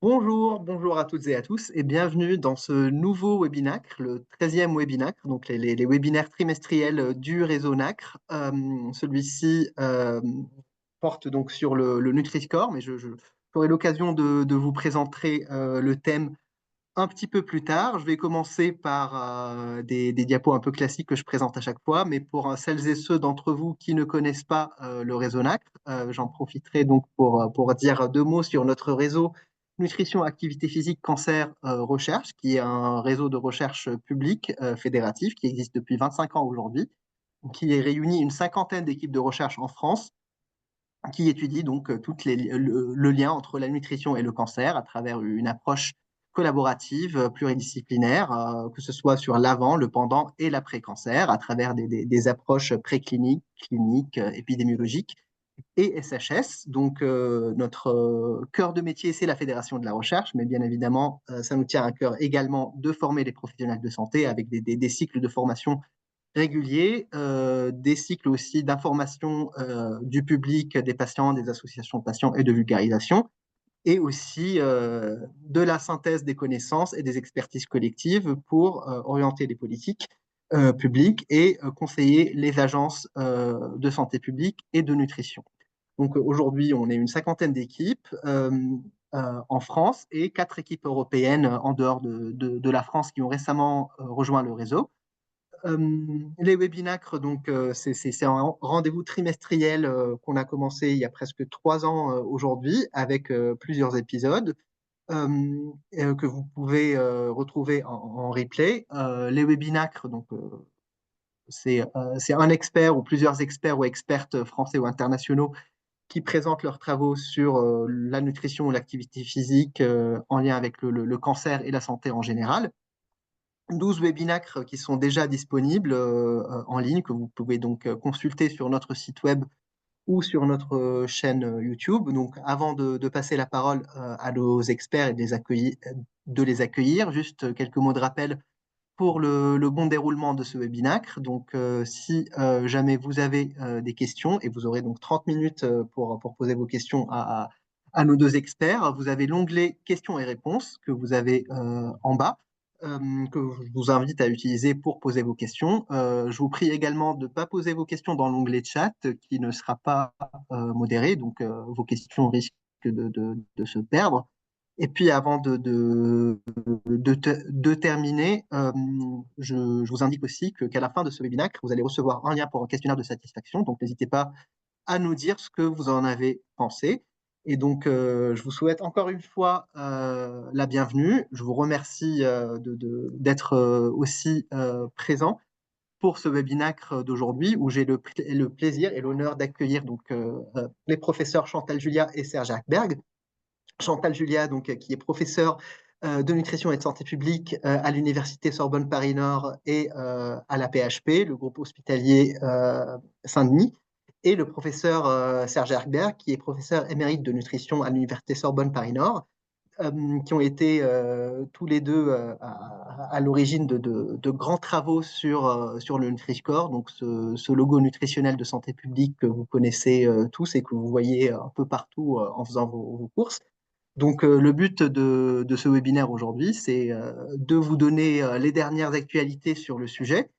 Bonjour à toutes et à tous et bienvenue dans ce nouveau webinacre, le 13e webinacre, donc les webinaires trimestriels du réseau NACRE. Celui-ci porte donc sur le Nutri-Score, mais j'aurai l'occasion de vous présenter le thème un petit peu plus tard. Je vais commencer par des diapos un peu classiques que je présente à chaque fois, mais pour celles et ceux d'entre vous qui ne connaissent pas le réseau NACRE, j'en profiterai donc pour dire deux mots sur notre réseau Nutrition, Activité Physique, Cancer, Recherche, qui est un réseau de recherche public fédératif qui existe depuis 25 ans aujourd'hui, qui réunit une cinquantaine d'équipes de recherche en France qui étudie donc le lien entre la nutrition et le cancer à travers une approche collaborative, pluridisciplinaire, que ce soit sur l'avant, le pendant et l'après-cancer, à travers des approches précliniques, cliniques, épidémiologiques et SHS. Donc, notre cœur de métier, c'est la Fédération de la recherche, mais bien évidemment, ça nous tient à cœur également de former les professionnels de santé avec des cycles de formation réguliers, des cycles aussi d'information du public, des patients, des associations de patients et de vulgarisation, et aussi de la synthèse des connaissances et des expertises collectives pour orienter les politiques publiques et conseiller les agences de santé publique et de nutrition. Donc aujourd'hui, on est une cinquantaine d'équipes en France et quatre équipes européennes en dehors de la France qui ont récemment rejoint le réseau. Les webinacres, donc, c'est un rendez-vous trimestriel qu'on a commencé il y a presque 3 ans aujourd'hui, avec plusieurs épisodes que vous pouvez retrouver en replay. Les webinacres, donc, c'est un expert ou plusieurs experts ou expertes français ou internationaux qui présentent leurs travaux sur la nutrition ou l'activité physique en lien avec le cancer et la santé en général. 12 webinacres qui sont déjà disponibles en ligne, que vous pouvez donc consulter sur notre site web ou sur notre chaîne YouTube. Donc, avant de passer la parole à nos experts et de les accueillir, juste quelques mots de rappel pour le bon déroulement de ce webinacre. Donc, si jamais vous avez des questions, et vous aurez donc 30 minutes pour poser vos questions à nos deux experts, vous avez l'onglet questions et réponses que vous avez en bas, que je vous invite à utiliser pour poser vos questions. Je vous prie également de ne pas poser vos questions dans l'onglet chat qui ne sera pas modéré, donc vos questions risquent de se perdre. Et puis avant de terminer, je vous indique aussi qu'à la fin de ce webinaire, vous allez recevoir un lien pour un questionnaire de satisfaction. Donc n'hésitez pas à nous dire ce que vous en avez pensé. Et donc, je vous souhaite encore une fois la bienvenue. Je vous remercie d'être aussi présent pour ce webinaire d'aujourd'hui où j'ai le plaisir et l'honneur d'accueillir donc les professeurs Chantal Julia et Serge Ackberg. Chantal Julia, donc, qui est professeure de nutrition et de santé publique à l'Université Sorbonne Paris-Nord et à la PHP, le groupe hospitalier Saint-Denis, et le professeur Serge Herbert, qui est professeur émérite de nutrition à l'Université Sorbonne Paris-Nord, qui ont été tous les deux à l'origine de grands travaux sur le Nutri-Score, donc ce logo nutritionnel de santé publique que vous connaissez tous et que vous voyez un peu partout en faisant vos courses. Donc, le but de ce webinaire aujourd'hui, c'est de vous donner les dernières actualités sur le sujet,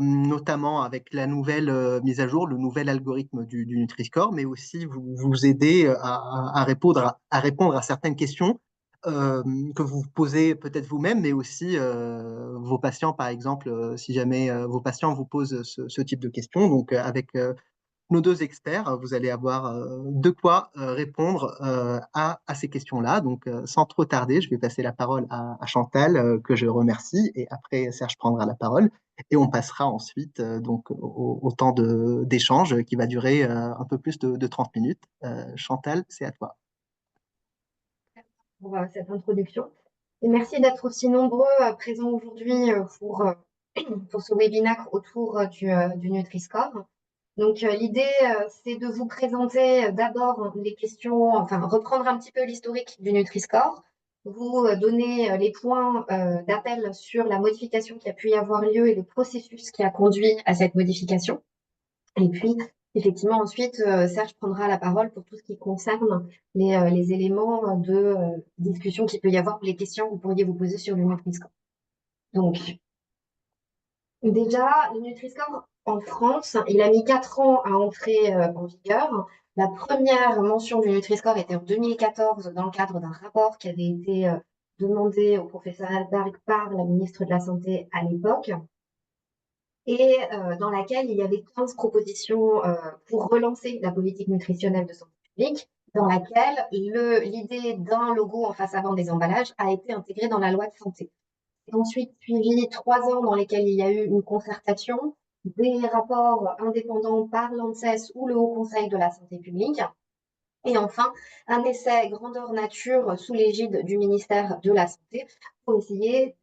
notamment avec la nouvelle mise à jour, le nouvel algorithme du Nutri-Score, mais aussi vous aider à répondre à certaines questions euh, que vous posez peut-être vous-même, mais aussi vos patients, par exemple, si jamais vos patients vous posent ce type de questions. Donc, avec nos deux experts, vous allez avoir de quoi répondre à ces questions-là. Donc, sans trop tarder, je vais passer la parole à Chantal, que je remercie, et après, Serge prendra la parole, et on passera ensuite donc au temps d'échange qui va durer un peu plus de 30 minutes. Chantal, c'est à toi. Pour cette introduction. Et merci d'être aussi nombreux présents aujourd'hui pour ce webinaire autour du Nutri-Score. Donc, l'idée, c'est de vous présenter d'abord les questions, enfin, reprendre un petit peu l'historique du Nutri-Score, vous donner les points d'appel sur la modification qui a pu y avoir lieu et le processus qui a conduit à cette modification. Et puis, Effectivement, ensuite, Serge prendra la parole pour tout ce qui concerne les éléments de discussion qu'il peut y avoir, les questions que vous pourriez vous poser sur le Nutri-Score. Donc, déjà, le Nutri-Score en France, il a mis 4 ans à entrer en vigueur. La première mention du Nutri-Score était en 2014 dans le cadre d'un rapport qui avait été demandé au professeur Alberg par la ministre de la Santé à l'époque et dans laquelle il y avait 15 propositions pour relancer la politique nutritionnelle de santé publique, dans laquelle l'idée d'un logo en face avant des emballages a été intégrée dans la loi de santé. Ensuite, suivi 3 ans dans lesquels il y a eu une concertation, des rapports indépendants par l'ANSES ou le Haut Conseil de la santé publique. Et enfin, un essai grandeur nature sous l'égide du ministère de la Santé pour essayer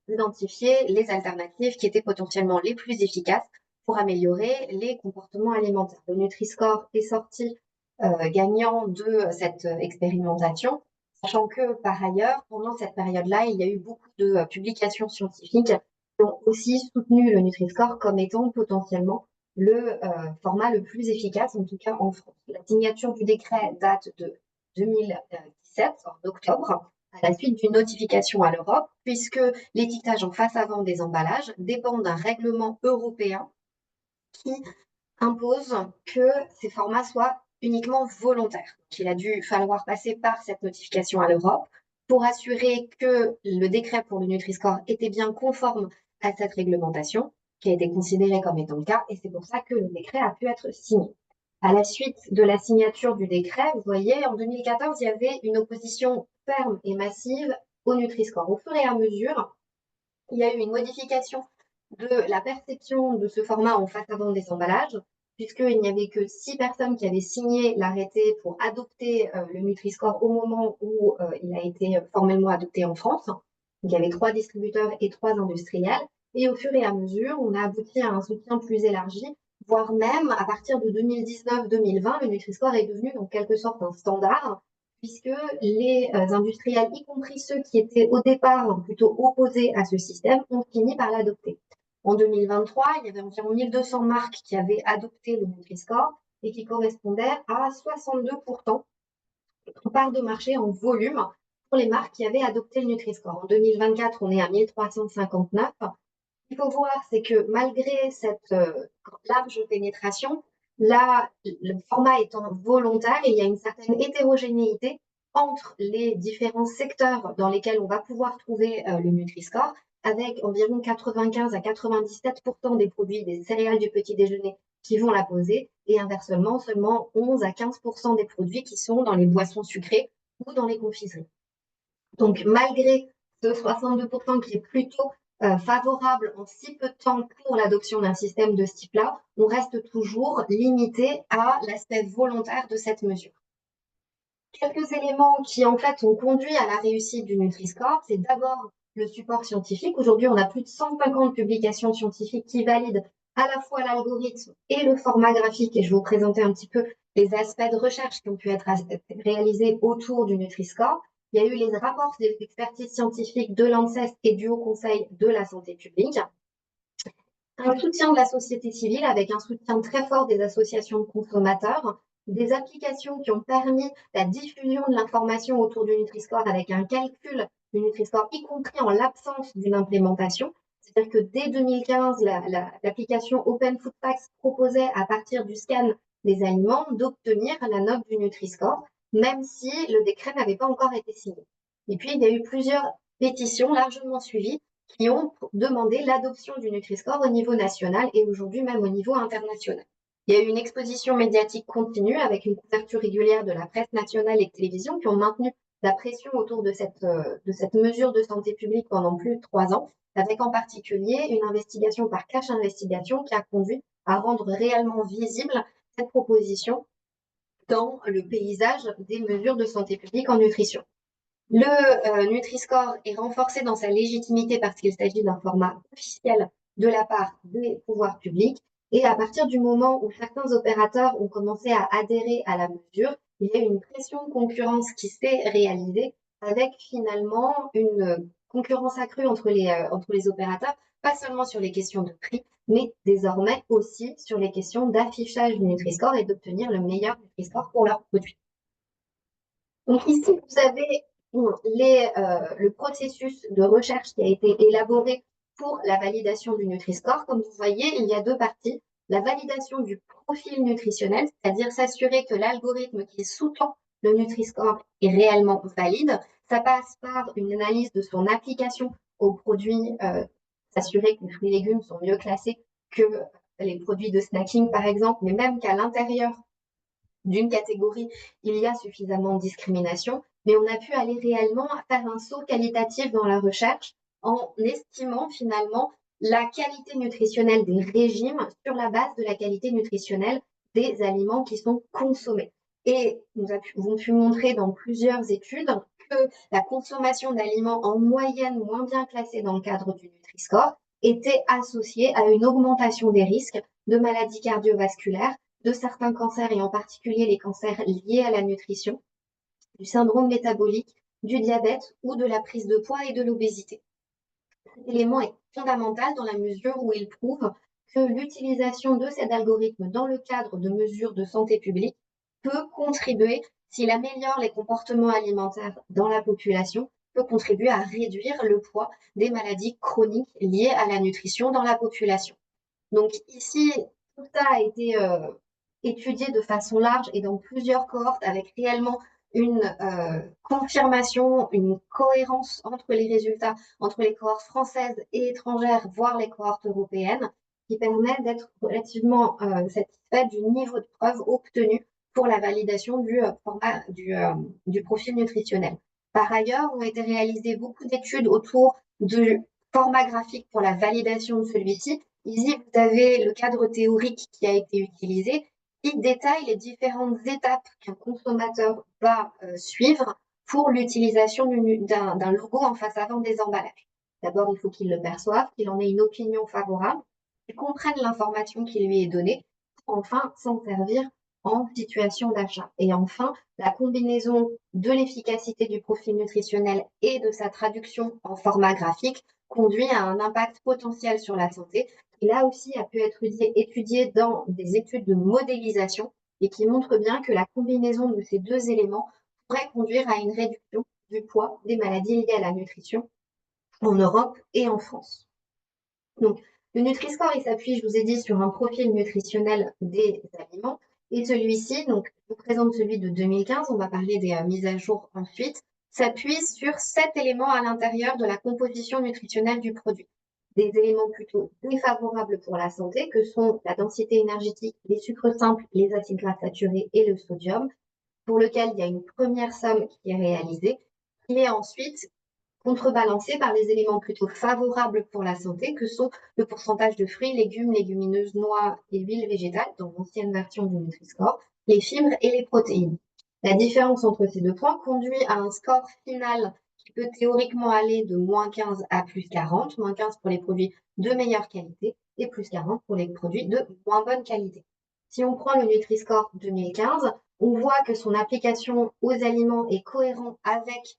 d'identifier les alternatives qui étaient potentiellement les plus efficaces pour améliorer les comportements alimentaires. Le Nutri-Score est sorti gagnant de cette expérimentation, sachant que par ailleurs, pendant cette période-là, il y a eu beaucoup de publications scientifiques qui ont aussi soutenu le Nutri-Score comme étant potentiellement le format le plus efficace, en tout cas en France. La signature du décret date de 2017, en octobre, à la suite d'une notification à l'Europe, puisque l'étiquetage en face avant des emballages dépend d'un règlement européen qui impose que ces formats soient uniquement volontaires. Donc, il a dû falloir passer par cette notification à l'Europe pour assurer que le décret pour le Nutri-Score était bien conforme à cette réglementation, qui a été considérée comme étant le cas, et c'est pour ça que le décret a pu être signé. À la suite de la signature du décret, vous voyez, en 2014, il y avait une opposition ferme et massive au Nutri-Score. Au fur et à mesure, il y a eu une modification de la perception de ce format en face avant des emballages, puisqu'il n'y avait que 6 personnes qui avaient signé l'arrêté pour adopter le Nutri-Score au moment où il a été formellement adopté en France. Donc, il y avait 3 distributeurs et 3 industriels. Et au fur et à mesure, on a abouti à un soutien plus élargi, voire même à partir de 2019-2020, le Nutri-Score est devenu en quelque sorte un standard, puisque les industriels, y compris ceux qui étaient au départ plutôt opposés à ce système, ont fini par l'adopter. En 2023, il y avait environ 1200 marques qui avaient adopté le Nutri-Score et qui correspondaient à 62% de part de marché en volume pour les marques qui avaient adopté le Nutri-Score. En 2024, on est à 1359. Ce qu'il faut voir, c'est que malgré cette large pénétration, là, le format étant volontaire, il y a une certaine hétérogénéité entre les différents secteurs dans lesquels on va pouvoir trouver le Nutri-Score, avec environ 95 à 97% des produits des céréales du petit déjeuner qui vont la poser, et inversement, seulement 11 à 15% des produits qui sont dans les boissons sucrées ou dans les confiseries. Donc, malgré ce 62% qui est plutôt favorable en si peu de temps pour l'adoption d'un système de ce type-là, on reste toujours limité à l'aspect volontaire de cette mesure. Quelques éléments qui, en fait, ont conduit à la réussite du Nutri-Score, c'est d'abord le support scientifique. Aujourd'hui, on a plus de 150 publications scientifiques qui valident à la fois l'algorithme et le format graphique. Et je vais vous présenter un petit peu les aspects de recherche qui ont pu être réalisés autour du Nutri-Score. Il y a eu les rapports des expertises scientifiques de l'ANSES et du Haut Conseil de la santé publique. Un soutien de la société civile avec un soutien très fort des associations de consommateurs, des applications qui ont permis la diffusion de l'information autour du Nutri-Score avec un calcul du Nutri-Score, y compris en l'absence d'une implémentation. C'est-à-dire que dès 2015, l'application Open Food Facts proposait à partir du scan des aliments d'obtenir la note du Nutri-Score, même si le décret n'avait pas encore été signé. Et puis, il y a eu plusieurs pétitions largement suivies qui ont demandé l'adoption du Nutri-Score au niveau national et aujourd'hui même au niveau international. Il y a eu une exposition médiatique continue avec une couverture régulière de la presse nationale et de télévision qui ont maintenu la pression autour de cette mesure de santé publique pendant plus de 3 ans, avec en particulier une investigation par Cash Investigation qui a conduit à rendre réellement visible cette proposition dans le paysage des mesures de santé publique en nutrition. Le Nutri-Score est renforcé dans sa légitimité parce qu'il s'agit d'un format officiel de la part des pouvoirs publics. Et à partir du moment où certains opérateurs ont commencé à adhérer à la mesure, il y a eu une pression de concurrence qui s'est réalisée avec finalement une concurrence accrue entre les opérateurs, pas seulement sur les questions de prix, mais désormais aussi sur les questions d'affichage du Nutri-Score et d'obtenir le meilleur Nutri-Score pour leurs produits. Donc ici, vous avez le processus de recherche qui a été élaboré pour la validation du Nutri-Score. Comme vous voyez, il y a deux parties. La validation du profil nutritionnel, c'est-à-dire s'assurer que l'algorithme qui sous-tend le Nutri-Score est réellement valide. Ça passe par une analyse de son application aux produits, s'assurer que les fruits et légumes sont mieux classés que les produits de snacking, par exemple, mais même qu'à l'intérieur d'une catégorie, il y a suffisamment de discrimination, mais on a pu aller réellement faire un saut qualitatif dans la recherche en estimant finalement la qualité nutritionnelle des régimes sur la base de la qualité nutritionnelle des aliments qui sont consommés. Et nous avons pu montrer dans plusieurs études que la consommation d'aliments en moyenne moins bien classés dans le cadre du Nutri-Score était associée à une augmentation des risques de maladies cardiovasculaires, de certains cancers et en particulier les cancers liés à la nutrition, du syndrome métabolique, du diabète ou de la prise de poids et de l'obésité. Cet élément est fondamental dans la mesure où il prouve que l'utilisation de cet algorithme dans le cadre de mesures de santé publique peut contribuer, s'il améliore les comportements alimentaires dans la population, peut contribuer à réduire le poids des maladies chroniques liées à la nutrition dans la population. Donc ici, tout ça a été étudié de façon large et dans plusieurs cohortes avec réellement une confirmation, une cohérence entre les résultats, entre les cohortes françaises et étrangères, voire les cohortes européennes, qui permet d'être relativement satisfait du niveau de preuve obtenu pour la validation du profil nutritionnel. Par ailleurs, ont été réalisées beaucoup d'études autour du format graphique pour la validation de celui-ci. Ici, vous avez le cadre théorique qui a été utilisé, qui détaille les différentes étapes qu'un consommateur va suivre pour l'utilisation d'un logo en face avant des emballages. D'abord, il faut qu'il le perçoive, qu'il en ait une opinion favorable, qu'il comprenne l'information qui lui est donnée, pour enfin s'en servir en situation d'achat. Et enfin, la combinaison de l'efficacité du profil nutritionnel et de sa traduction en format graphique conduit à un impact potentiel sur la santé, qui là aussi a pu être étudié dans des études de modélisation et qui montre bien que la combinaison de ces deux éléments pourrait conduire à une réduction du poids des maladies liées à la nutrition en Europe et en France. Donc, le Nutri-Score, il s'appuie, je vous ai dit, sur un profil nutritionnel des aliments. Et celui-ci, donc, je vous présente celui de 2015, on va parler des mises à jour ensuite, s'appuie sur 7 éléments à l'intérieur de la composition nutritionnelle du produit. Des éléments plutôt défavorables pour la santé, que sont la densité énergétique, les sucres simples, les acides gras saturés et le sodium, pour lequel il y a une première somme qui est réalisée, qui est ensuite contrebalancée par les éléments plutôt favorables pour la santé, que sont le pourcentage de fruits, légumes, légumineuses, noix et huiles végétales, dans l'ancienne version du Nutri-Score, les fibres et les protéines. La différence entre ces deux points conduit à un score final qui peut théoriquement aller de moins 15 à plus 40, moins 15 pour les produits de meilleure qualité et plus 40 pour les produits de moins bonne qualité. Si on prend le Nutri-Score 2015, on voit que son application aux aliments est cohérent avec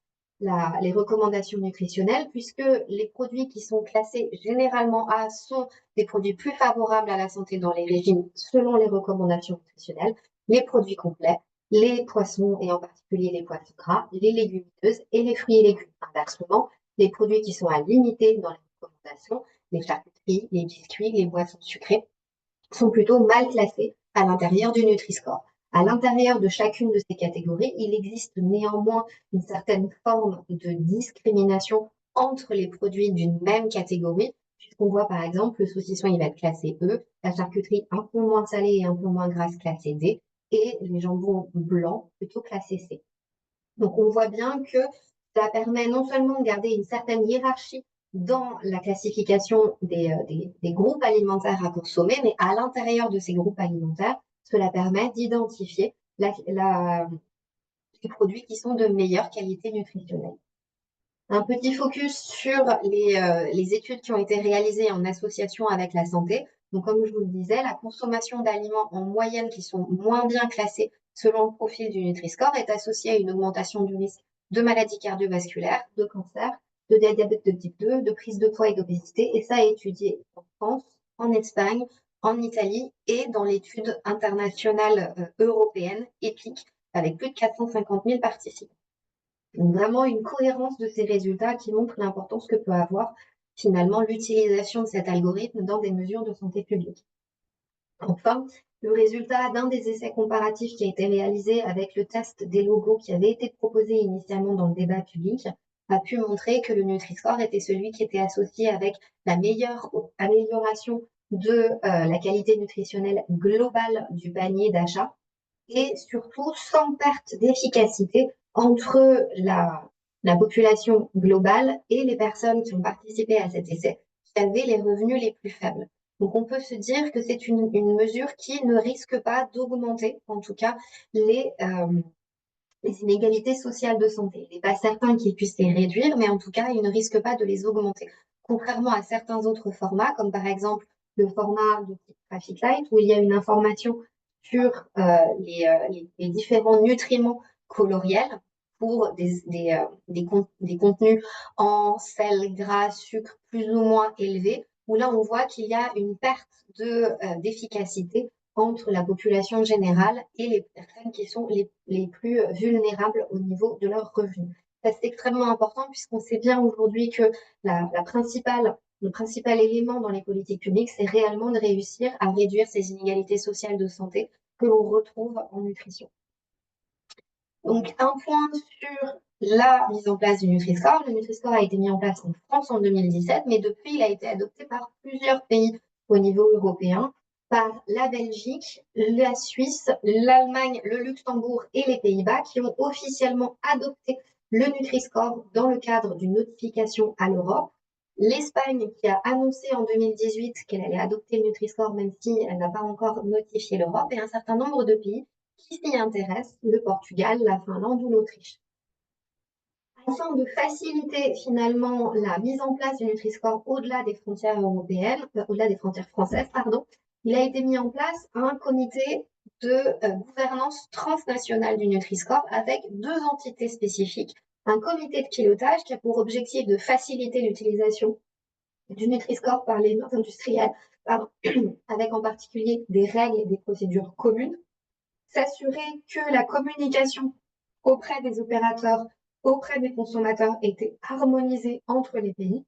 les recommandations nutritionnelles, puisque les produits qui sont classés généralement A sont des produits plus favorables à la santé dans les régimes selon les recommandations nutritionnelles, les produits complets, les poissons et en particulier les poissons gras, les légumineuses et les fruits et légumes. Inversement, les produits qui sont à limiter dans les recommandations, les charcuteries, les biscuits, les boissons sucrées, sont plutôt mal classés à l'intérieur du Nutri-Score. À l'intérieur de chacune de ces catégories, il existe néanmoins une certaine forme de discrimination entre les produits d'une même catégorie, puisqu'on voit par exemple le saucisson, il va être classé E, la charcuterie un peu moins salée et un peu moins grasse classée D, et les jambons blancs plutôt classés C. Donc on voit bien que ça permet non seulement de garder une certaine hiérarchie dans la classification des groupes alimentaires à consommer, mais à l'intérieur de ces groupes alimentaires, cela permet d'identifier les produits qui sont de meilleure qualité nutritionnelle. Un petit focus sur les études qui ont été réalisées en association avec la santé. Donc, comme je vous le disais, la consommation d'aliments en moyenne qui sont moins bien classés selon le profil du Nutri-Score est associée à une augmentation du risque de maladies cardiovasculaires, de cancer de diabète de type 2, de prise de poids et d'obésité. Et ça est étudié en France, en Espagne, en Italie et dans l'étude internationale européenne EPIC, avec plus de 450 000 participants. Donc vraiment une cohérence de ces résultats qui montre l'importance que peut avoir finalement l'utilisation de cet algorithme dans des mesures de santé publique. Enfin, le résultat d'un des essais comparatifs qui a été réalisé avec le test des logos qui avait été proposé initialement dans le débat public a pu montrer que le Nutri-Score était celui qui était associé avec la meilleure amélioration de la qualité nutritionnelle globale du panier d'achat et surtout sans perte d'efficacité entre la population globale et les personnes qui ont participé à cet essai, qui avaient les revenus les plus faibles. Donc on peut se dire que c'est une mesure qui ne risque pas d'augmenter, en tout cas, les inégalités sociales de santé. Il n'est pas certain qu'ils puissent les réduire, mais en tout cas, ils ne risquent pas de les augmenter. Contrairement à certains autres formats, comme par exemple le format de type Traffic Light, où il y a une information sur les différents nutriments coloriels pour des contenus en sel, gras, sucre plus ou moins élevés, où là on voit qu'il y a une perte d'efficacité entre la population générale et les personnes qui sont les plus vulnérables au niveau de leurs revenus. Ça, c'est extrêmement important puisqu'on sait bien aujourd'hui que le principal élément dans les politiques publiques, c'est réellement de réussir à réduire ces inégalités sociales de santé que l'on retrouve en nutrition. Donc, un point sur la mise en place du Nutri-Score. Le Nutri-Score a été mis en place en France en 2017, mais depuis, il a été adopté par plusieurs pays au niveau européen, par la Belgique, la Suisse, l'Allemagne, le Luxembourg et les Pays-Bas, qui ont officiellement adopté le Nutri-Score dans le cadre d'une notification à l'Europe. L'Espagne, qui a annoncé en 2018 qu'elle allait adopter le Nutri-Score, même si elle n'a pas encore notifié l'Europe, et un certain nombre de pays qui s'y intéressent, le Portugal, la Finlande ou l'Autriche. Afin de faciliter finalement la mise en place du Nutri-Score au-delà des frontières européennes, au-delà des frontières françaises, pardon, il a été mis en place un comité de gouvernance transnationale du Nutri-Score avec deux entités spécifiques. Un comité de pilotage qui a pour objectif de faciliter l'utilisation du Nutri-Score par les industriels, avec en particulier des règles et des procédures communes. S'assurer que la communication auprès des opérateurs, auprès des consommateurs était harmonisée entre les pays.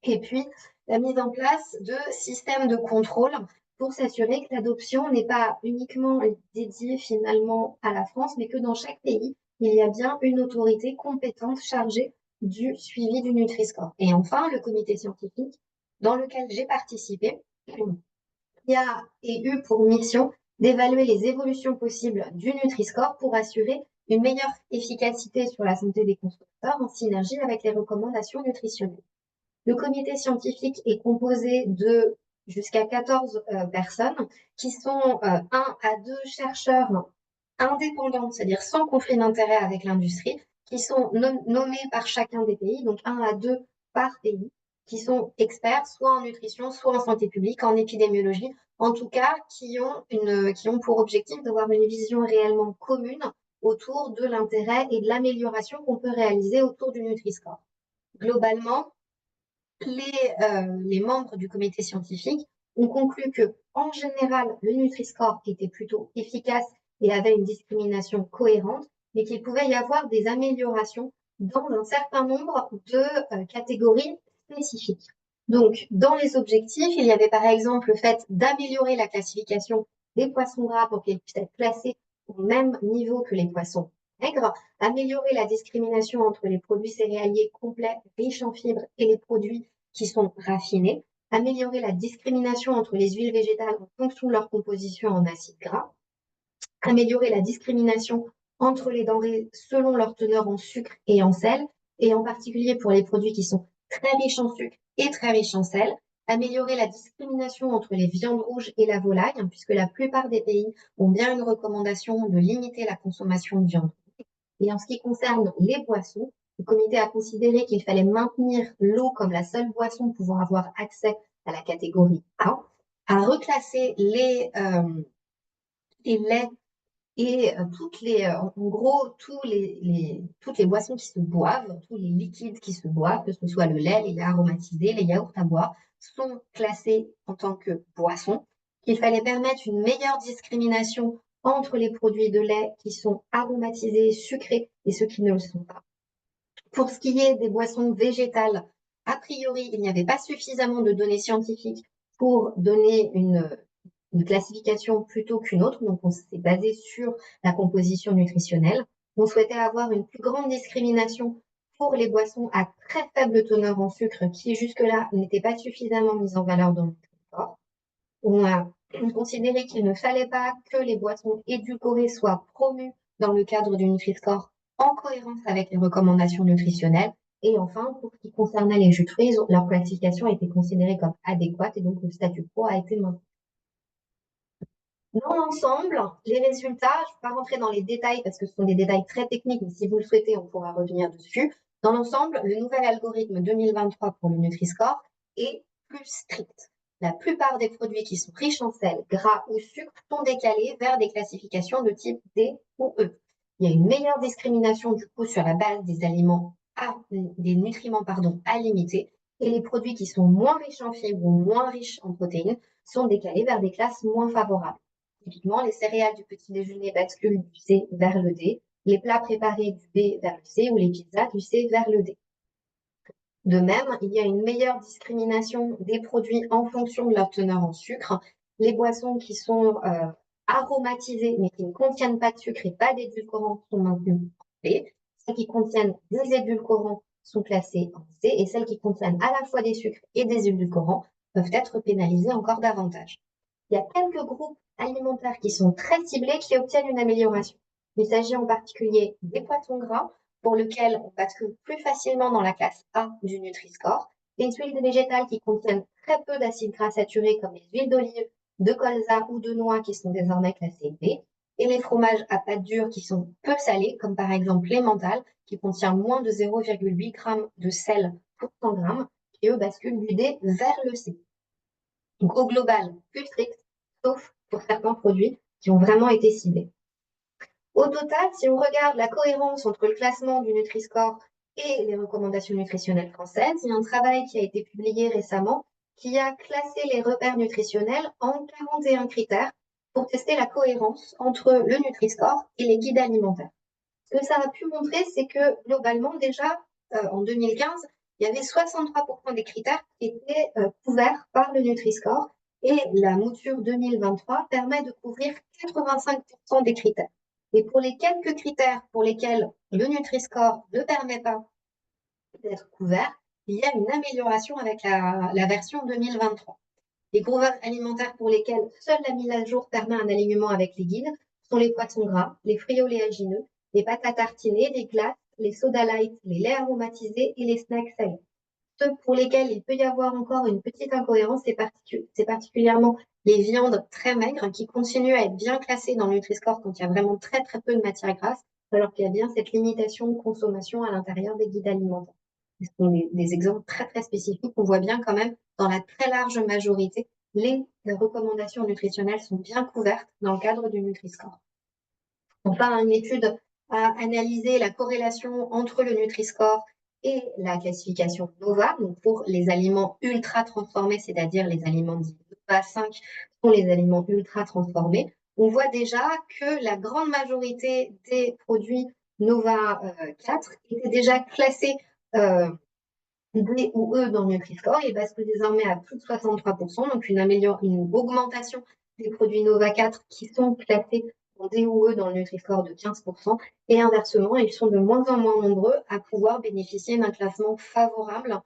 Et puis, la mise en place de systèmes de contrôle pour s'assurer que l'adoption n'est pas uniquement dédiée finalement à la France, mais que dans chaque pays, il y a bien une autorité compétente chargée du suivi du Nutri-Score. Et enfin, le comité scientifique dans lequel j'ai participé, qui a eu pour mission d'évaluer les évolutions possibles du Nutri-Score pour assurer une meilleure efficacité sur la santé des consommateurs en synergie avec les recommandations nutritionnelles. Le comité scientifique est composé de jusqu'à 14 personnes qui sont 1 à 2 chercheurs indépendants, c'est-à-dire sans conflit d'intérêt avec l'industrie, qui sont nommés par chacun des pays, donc 1 à 2 par pays, qui sont experts soit en nutrition, soit en santé publique, en épidémiologie, en tout cas qui ont pour objectif d'avoir une vision réellement commune autour de l'intérêt et de l'amélioration qu'on peut réaliser autour du Nutri-Score. Globalement, les membres du comité scientifique ont conclu que, en général, le Nutri-Score était plutôt efficace et avait une discrimination cohérente, mais qu'il pouvait y avoir des améliorations dans un certain nombre de catégories spécifiques. Donc, dans les objectifs, il y avait par exemple le fait d'améliorer la classification des poissons gras pour qu'ils puissent être classés au même niveau que les poissons maigres, améliorer la discrimination entre les produits céréaliers complets, riches en fibres, et les produits qui sont raffinés, améliorer la discrimination entre les huiles végétales en fonction de leur composition en acides gras, améliorer la discrimination entre les denrées selon leur teneur en sucre et en sel, et en particulier pour les produits qui sont très riches en sucre et très riches en sel, améliorer la discrimination entre les viandes rouges et la volaille, puisque la plupart des pays ont bien une recommandation de limiter la consommation de viande rouge. Et en ce qui concerne les boissons, le comité a considéré qu'il fallait maintenir l'eau comme la seule boisson pouvant avoir accès à la catégorie A, à reclasser les laits Et en gros, toutes les boissons qui se boivent, tous les liquides qui se boivent, que ce soit le lait, les laits aromatisés, les yaourts à boire, sont classés en tant que boissons. Il fallait permettre une meilleure discrimination entre les produits de lait qui sont aromatisés, sucrés, et ceux qui ne le sont pas. Pour ce qui est des boissons végétales, a priori, il n'y avait pas suffisamment de données scientifiques pour donner une classification plutôt qu'une autre. Donc, on s'est basé sur la composition nutritionnelle. On souhaitait avoir une plus grande discrimination pour les boissons à très faible teneur en sucre qui, jusque-là, n'étaient pas suffisamment mises en valeur dans le corps. On a considéré qu'il ne fallait pas que les boissons édulcorées soient promues dans le cadre du Nutri-Score en cohérence avec les recommandations nutritionnelles. Et enfin, pour ce qui concernait les jus de fruits, leur classification a été considérée comme adéquate et donc le statu quo a été maintenu. Dans l'ensemble, les résultats, je ne vais pas rentrer dans les détails parce que ce sont des détails très techniques, mais si vous le souhaitez, on pourra revenir dessus. Dans l'ensemble, le nouvel algorithme 2023 pour le Nutri-Score est plus strict. La plupart des produits qui sont riches en sel, gras ou sucre sont décalés vers des classifications de type D ou E. Il y a une meilleure discrimination du coup sur la base des aliments des nutriments à limiter, et les produits qui sont moins riches en fibres ou moins riches en protéines sont décalés vers des classes moins favorables. Typiquement, les céréales du petit déjeuner basculent du C vers le D, les plats préparés du B vers le C ou les pizzas du C vers le D. De même, il y a une meilleure discrimination des produits en fonction de leur teneur en sucre. Les boissons qui sont aromatisées mais qui ne contiennent pas de sucre et pas d'édulcorants sont maintenues en B. Celles qui contiennent des édulcorants sont classées en C et celles qui contiennent à la fois des sucres et des édulcorants peuvent être pénalisées encore davantage. Il y a quelques groupes alimentaires qui sont très ciblés qui obtiennent une amélioration. Il s'agit en particulier des poissons gras pour lesquels on bascule plus facilement dans la classe A du Nutri-Score, les huiles végétales qui contiennent très peu d'acides gras saturés comme les huiles d'olive, de colza ou de noix qui sont désormais classées B, et les fromages à pâte dure qui sont peu salés comme par exemple l'emmental qui contient moins de 0,8 g de sel pour 100 g qui eux basculent du D vers le C. Donc, au global, plus strict, sauf pour certains produits qui ont vraiment été ciblés. Au total, si on regarde la cohérence entre le classement du Nutri-Score et les recommandations nutritionnelles françaises, il y a un travail qui a été publié récemment qui a classé les repères nutritionnels en 41 critères pour tester la cohérence entre le Nutri-Score et les guides alimentaires. Ce que ça a pu montrer, c'est que globalement, déjà, en 2015, il y avait 63% des critères qui étaient couverts par le Nutri-Score et la mouture 2023 permet de couvrir 85% des critères. Et pour les quelques critères pour lesquels le Nutri-Score ne permet pas d'être couvert, il y a une amélioration avec la version 2023. Les groupes alimentaires pour lesquels seule la mise à jour permet un alignement avec les guides sont les poissons gras, les fruits oléagineux, les pâtes à tartiner, les glaces, les soda light, les laits aromatisés et les snacks salés. Ceux pour lesquels il peut y avoir encore une petite incohérence, c'est particulièrement les viandes très maigres qui continuent à être bien classées dans le Nutri-Score quand il y a vraiment très très peu de matières grasses, alors qu'il y a bien cette limitation de consommation à l'intérieur des guides alimentaires. Ce sont des exemples très très spécifiques. On voit bien quand même dans la très large majorité, les recommandations nutritionnelles sont bien couvertes dans le cadre du Nutri-Score. Enfin, une étude a analysé la corrélation entre le Nutri-Score et la classification NOVA, donc pour les aliments ultra transformés, c'est-à-dire les aliments dits NOVA 5 sont les aliments ultra transformés. On voit déjà que la grande majorité des produits NOVA 4 étaient déjà classés D ou E dans le Nutri-Score et bascule désormais à plus de 63%, donc une augmentation des produits Nova 4 qui sont classés en D ou E dans le Nutri-Score de 15%, et inversement, ils sont de moins en moins nombreux à pouvoir bénéficier d'un classement favorable,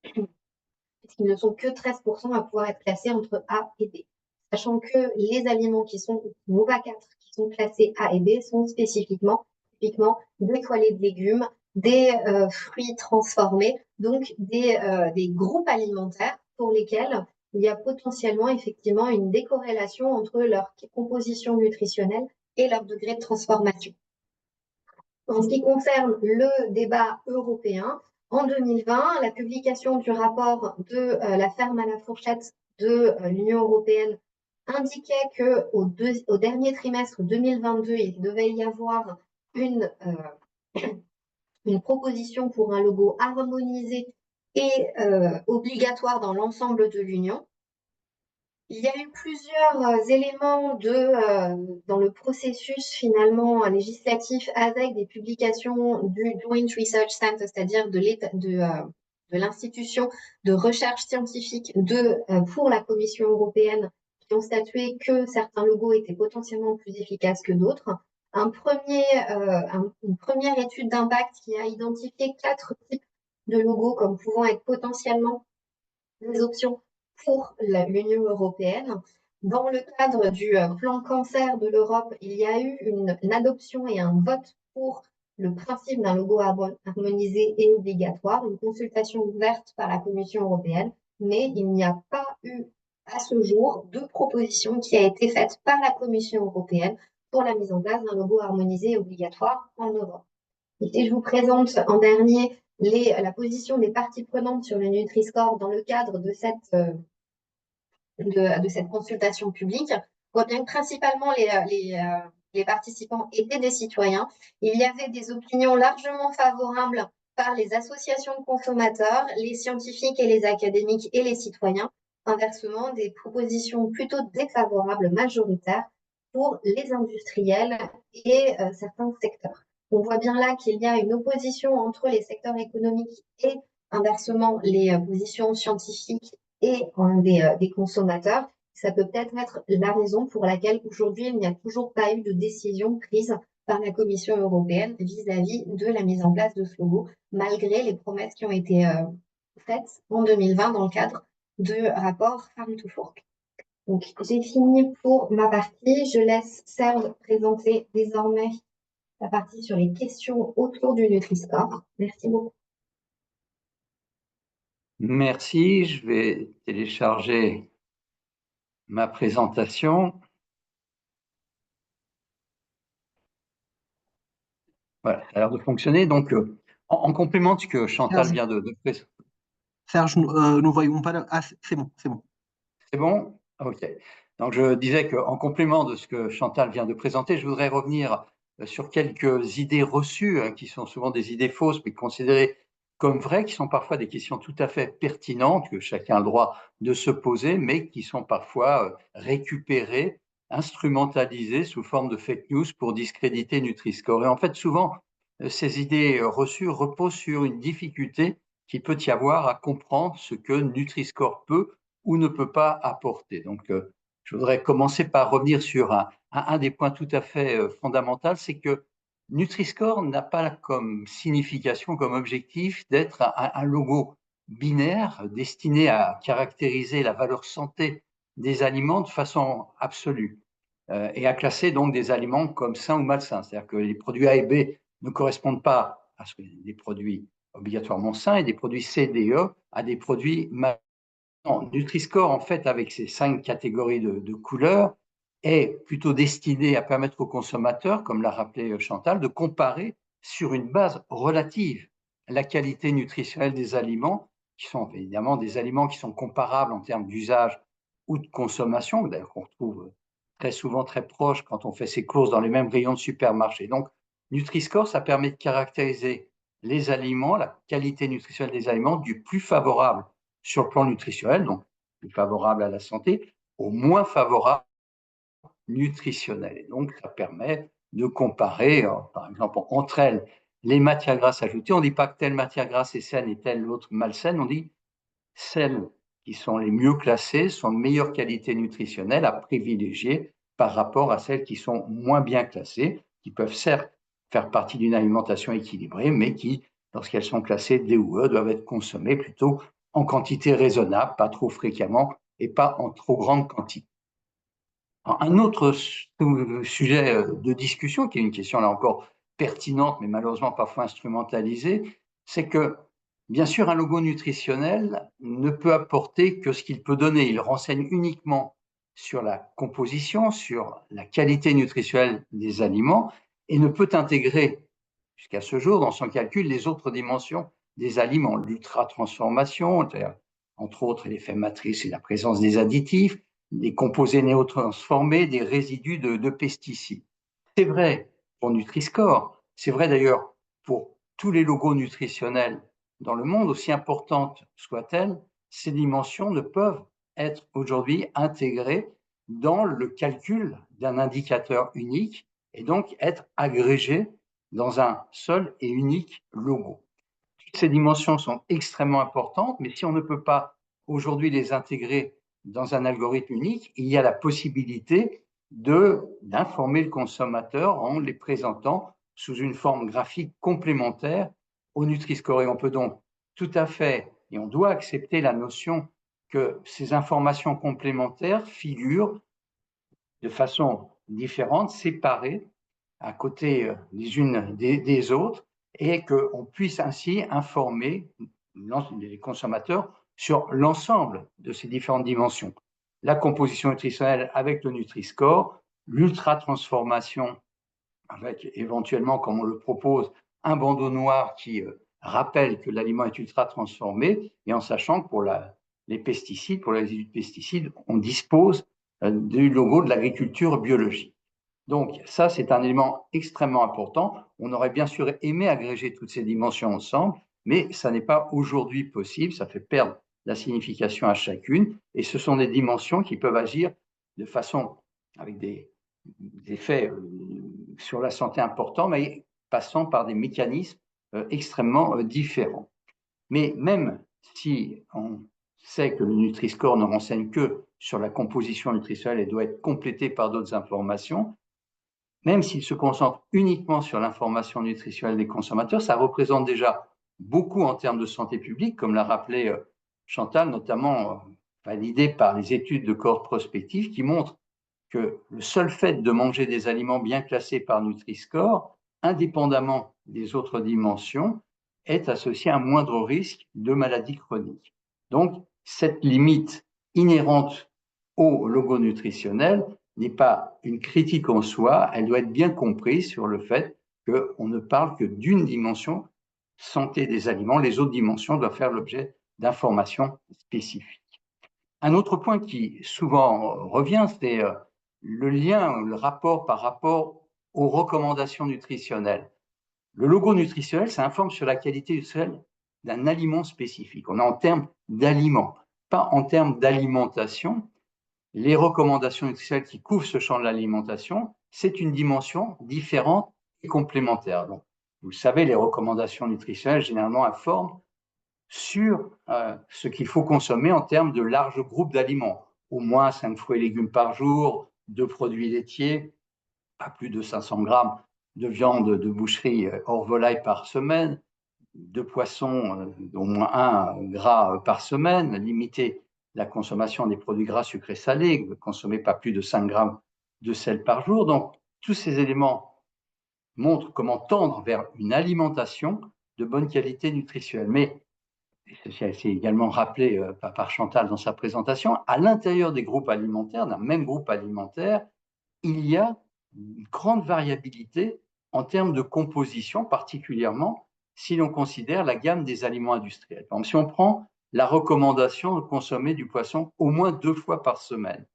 puisqu'ils ne sont que 13% à pouvoir être classés entre A et B. Sachant que les aliments qui sont Nova 4, qui sont classés A et B, sont spécifiquement typiquement des poêlés de légumes, des fruits transformés, donc des groupes alimentaires pour lesquels il y a potentiellement effectivement une décorrélation entre leur composition nutritionnelle et leur degré de transformation. En ce qui concerne le débat européen, en 2020, la publication du rapport de la ferme à la fourchette de l'Union européenne indiquait qu'au dernier trimestre 2022, il devait y avoir une proposition pour un logo harmonisé et obligatoire dans l'ensemble de l'Union. Il y a eu plusieurs éléments dans le processus finalement législatif avec des publications du Joint Research Center, c'est-à-dire de l'institution de recherche scientifique pour la Commission européenne, qui ont statué que certains logos étaient potentiellement plus efficaces que d'autres. Une première étude d'impact qui a identifié 4 types de logos comme pouvant être potentiellement des options pour l'Union européenne. Dans le cadre du plan cancer de l'Europe, il y a eu une adoption et un vote pour le principe d'un logo harmonisé et obligatoire, une consultation ouverte par la Commission européenne, mais il n'y a pas eu à ce jour de proposition qui a été faite par la Commission européenne pour la mise en place d'un logo harmonisé et obligatoire en Europe. Et si je vous présente en dernier la position des parties prenantes sur le Nutri-Score dans le cadre de cette consultation publique, on voit bien que principalement les participants étaient des citoyens. Il y avait des opinions largement favorables par les associations de consommateurs, les scientifiques et les académiques et les citoyens. Inversement, des propositions plutôt défavorables majoritaires pour les industriels et certains secteurs. On voit bien là qu'il y a une opposition entre les secteurs économiques et inversement les positions scientifiques et des consommateurs. Ça peut peut-être être la raison pour laquelle aujourd'hui il n'y a toujours pas eu de décision prise par la Commission européenne vis-à-vis de la mise en place de ce logo, malgré les promesses qui ont été faites en 2020 dans le cadre du rapport Farm to Fork. Donc, j'ai fini pour ma partie. Je laisse Serge présenter désormais la partie sur les questions autour du Nutri-Score. Merci beaucoup. Merci, je vais télécharger ma présentation. Voilà, ça a l'air de fonctionner. Donc, en complément de ce que Chantal vient de présenter. Serge, nous voyons pas. Ah, c'est bon, c'est bon. C'est bon? OK. Donc, je disais qu'en complément de ce que Chantal vient de présenter, je voudrais revenir sur quelques idées reçues, qui sont souvent des idées fausses, mais considérées comme vraies, qui sont parfois des questions tout à fait pertinentes, que chacun a le droit de se poser, mais qui sont parfois récupérées, instrumentalisées sous forme de fake news pour discréditer Nutri-Score. Et en fait, souvent, ces idées reçues reposent sur une difficulté qu'il peut y avoir à comprendre ce que Nutri-Score peut ou ne peut pas apporter. Donc, je voudrais commencer par revenir sur un des points tout à fait fondamentaux, c'est que Nutri-Score n'a pas comme signification, comme objectif d'être un logo binaire destiné à caractériser la valeur santé des aliments de façon absolue et à classer donc des aliments comme sains ou malsains. C'est-à-dire que les produits A et B ne correspondent pas à ce que des produits obligatoirement sains et des produits C, D, E à des produits malsains. Non, Nutri-Score, en fait, avec ces 5 catégories de couleurs, est plutôt destiné à permettre aux consommateurs, comme l'a rappelé Chantal, de comparer sur une base relative la qualité nutritionnelle des aliments, qui sont évidemment des aliments qui sont comparables en termes d'usage ou de consommation, d'ailleurs qu'on retrouve très souvent très proches quand on fait ses courses dans les mêmes rayons de supermarché. Donc, Nutri-Score, ça permet de caractériser les aliments, la qualité nutritionnelle des aliments du plus favorable sur le plan nutritionnel, donc plus favorable à la santé, au moins favorable nutritionnel. Et donc, ça permet de comparer, par exemple, entre elles, les matières grasses ajoutées. On ne dit pas que telle matière grasse est saine et telle autre malsaine, on dit celles qui sont les mieux classées sont de meilleure qualité nutritionnelle à privilégier par rapport à celles qui sont moins bien classées, qui peuvent certes faire partie d'une alimentation équilibrée, mais qui, lorsqu'elles sont classées D ou E, doivent être consommées plutôt en quantité raisonnable, pas trop fréquemment et pas en trop grande quantité. Alors, un autre sujet de discussion, qui est une question là encore pertinente, mais malheureusement parfois instrumentalisée, c'est que, bien sûr, un logo nutritionnel ne peut apporter que ce qu'il peut donner. Il renseigne uniquement sur la composition, sur la qualité nutritionnelle des aliments et ne peut intégrer, jusqu'à ce jour, dans son calcul, les autres dimensions des aliments, l'ultra-transformation, entre autres l'effet matrice et la présence des additifs, des composés néotransformés, des résidus de pesticides. C'est vrai pour Nutri-Score, c'est vrai d'ailleurs pour tous les logos nutritionnels dans le monde, aussi importantes soient-elles, ces dimensions ne peuvent être aujourd'hui intégrées dans le calcul d'un indicateur unique et donc être agrégées dans un seul et unique logo. Toutes ces dimensions sont extrêmement importantes, mais si on ne peut pas aujourd'hui les intégrer dans un algorithme unique, il y a la possibilité d'informer le consommateur en les présentant sous une forme graphique complémentaire au Nutri-Score. Et on peut donc tout à fait, et on doit accepter la notion que ces informations complémentaires figurent de façon différente, séparées, à côté les unes des autres, et qu'on puisse ainsi informer les consommateurs sur l'ensemble de ces différentes dimensions. La composition nutritionnelle avec le Nutri-Score, l'ultra-transformation avec éventuellement, comme on le propose, un bandeau noir qui rappelle que l'aliment est ultra-transformé, et en sachant que pour les pesticides, pour les résidus de pesticides, on dispose du logo de l'agriculture biologique. Donc ça, c'est un élément extrêmement important. On aurait bien sûr aimé agréger toutes ces dimensions ensemble, mais ça n'est pas aujourd'hui possible. Ça fait perdre la signification à chacune. Et ce sont des dimensions qui peuvent agir de façon, avec des effets sur la santé importants, mais passant par des mécanismes extrêmement différents. Mais même si on sait que le Nutri-Score ne renseigne que sur la composition nutritionnelle et doit être complété par d'autres informations, même s'il se concentre uniquement sur l'information nutritionnelle des consommateurs, ça représente déjà beaucoup en termes de santé publique, comme l'a rappelé Chantal, notamment validé par les études de cohorte prospective qui montrent que le seul fait de manger des aliments bien classés par Nutri-Score, indépendamment des autres dimensions, est associé à un moindre risque de maladies chroniques. Donc, cette limite inhérente au logo nutritionnel n'est pas une critique en soi, elle doit être bien comprise sur le fait qu'on ne parle que d'une dimension, santé des aliments, les autres dimensions doivent faire l'objet d'informations spécifiques. Un autre point qui souvent revient, c'est le lien, le rapport par rapport aux recommandations nutritionnelles. Le logo nutritionnel, ça informe sur la qualité nutritionnelle d'un aliment spécifique. On est en termes d'aliments, pas en termes d'alimentation. Les recommandations nutritionnelles qui couvrent ce champ de l'alimentation, c'est une dimension différente et complémentaire. Donc, vous le savez, les recommandations nutritionnelles généralement informent sur ce qu'il faut consommer en termes de larges groupes d'aliments. Au moins 5 fruits et légumes par jour, 2 produits laitiers, pas plus de 500 grammes de viande de boucherie hors volaille par semaine, 2 poissons au moins 1 gras par semaine, limiter la consommation des produits gras sucrés salés, ne consommer pas plus de 5 grammes de sel par jour. Donc, tous ces éléments montrent comment tendre vers une alimentation de bonne qualité nutritionnelle. Mais, ceci a été également rappelé par Chantal dans sa présentation, à l'intérieur des groupes alimentaires, d'un même groupe alimentaire, il y a une grande variabilité en termes de composition, particulièrement si l'on considère la gamme des aliments industriels. Par exemple, si on prend la recommandation de consommer du poisson au moins 2 fois par semaine,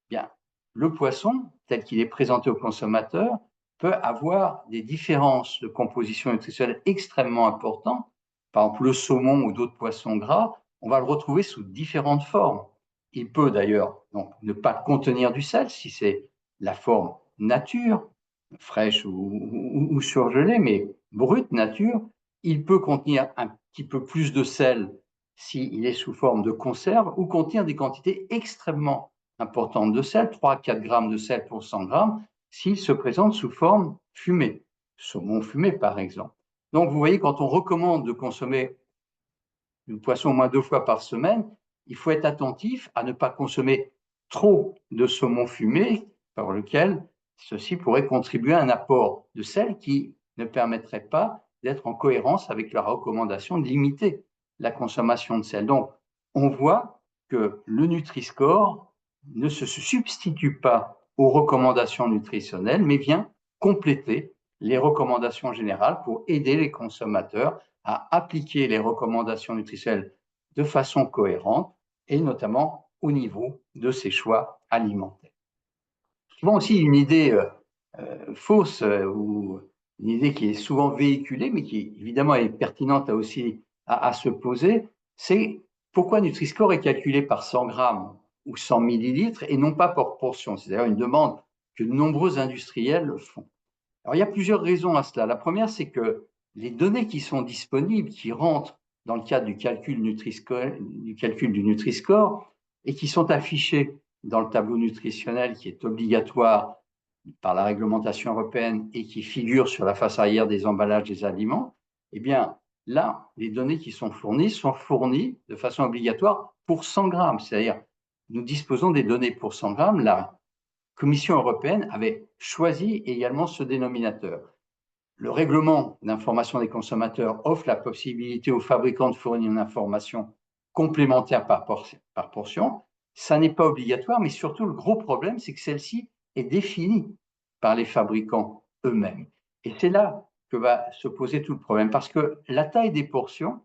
bien, le poisson, tel qu'il est présenté au consommateur, peut avoir des différences de composition nutritionnelle extrêmement importantes. Par exemple, le saumon ou d'autres poissons gras, on va le retrouver sous différentes formes. Il peut d'ailleurs ne pas contenir du sel si c'est la forme nature, fraîche ou surgelée, mais brute nature. Il peut contenir un petit peu plus de sel s'il est sous forme de conserve ou contenir des quantités extrêmement importantes de sel, 3 à 4 grammes de sel pour 100 grammes, s'il se présente sous forme fumée, saumon fumé par exemple. Donc vous voyez, quand on recommande de consommer du poisson au moins 2 fois par semaine, il faut être attentif à ne pas consommer trop de saumon fumé, par lequel ceci pourrait contribuer à un apport de sel qui ne permettrait pas d'être en cohérence avec la recommandation de limiter la consommation de sel. Donc, on voit que le Nutri-Score ne se substitue pas aux recommandations nutritionnelles, mais vient compléter les recommandations générales pour aider les consommateurs à appliquer les recommandations nutritionnelles de façon cohérente et notamment au niveau de ses choix alimentaires. Souvent aussi une idée fausse ou une idée qui est souvent véhiculée, mais qui évidemment est pertinente aussi à se poser, c'est pourquoi Nutri-Score est calculé par 100 grammes ou 100 millilitres et non pas par portion. C'est d'ailleurs une demande que de nombreux industriels font. Alors, il y a plusieurs raisons à cela. La première, c'est que les données qui sont disponibles, qui rentrent dans le cadre du calcul du Nutri-Score et qui sont affichées dans le tableau nutritionnel qui est obligatoire par la réglementation européenne et qui figure sur la face arrière des emballages des aliments, eh bien, là, les données qui sont fournies de façon obligatoire pour 100 grammes. C'est-à-dire, nous disposons des données pour 100 grammes. La Commission européenne avait choisi également ce dénominateur. Le règlement d'information des consommateurs offre la possibilité aux fabricants de fournir une information complémentaire par portion. Ça n'est pas obligatoire, mais surtout le gros problème, c'est que celle-ci est définie par les fabricants eux-mêmes. Et c'est là que va se poser tout le problème, parce que la taille des portions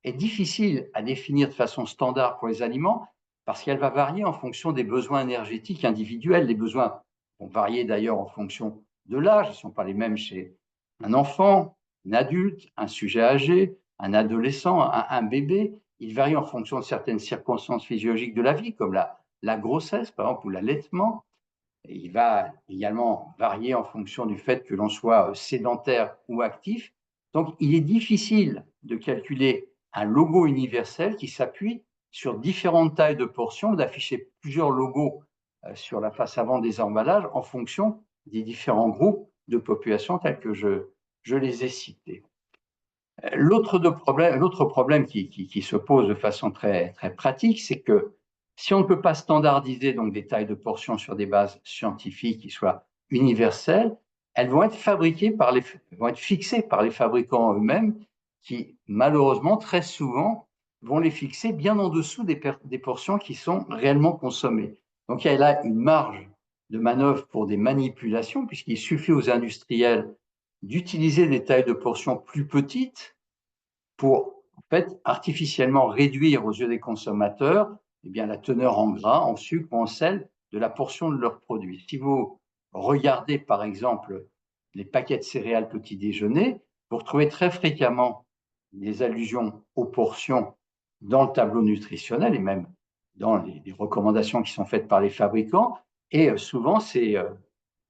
est difficile à définir de façon standard pour les aliments, parce qu'elle va varier en fonction des besoins énergétiques individuels. Les besoins vont varier d'ailleurs en fonction de l'âge, ils ne sont pas les mêmes chez un enfant, un adulte, un sujet âgé, un adolescent, un bébé. Il varie en fonction de certaines circonstances physiologiques de la vie, comme la grossesse, par exemple, ou l'allaitement. Il va également varier en fonction du fait que l'on soit sédentaire ou actif. Donc, il est difficile de calculer un logo universel qui s'appuie sur différentes tailles de portions, d'afficher plusieurs logos sur la face avant des emballages en fonction des différents groupes de population tels que je les ai cités. L'autre problème qui se pose de façon très, très pratique, c'est que si on ne peut pas standardiser donc des tailles de portions sur des bases scientifiques qui soient universelles, elles vont être fixées par les fabricants eux-mêmes qui, malheureusement, très souvent, vont les fixer bien en dessous des portions qui sont réellement consommées. Donc, il y a là une marge de manœuvre pour des manipulations, puisqu'il suffit aux industriels d'utiliser des tailles de portions plus petites pour en fait, artificiellement réduire aux yeux des consommateurs eh bien, la teneur en gras, en sucre ou en sel de la portion de leurs produits. Si vous regardez par exemple les paquets de céréales petit déjeuner, vous retrouvez très fréquemment des allusions aux portions dans le tableau nutritionnel et même dans les recommandations qui sont faites par les fabricants. Et souvent, ces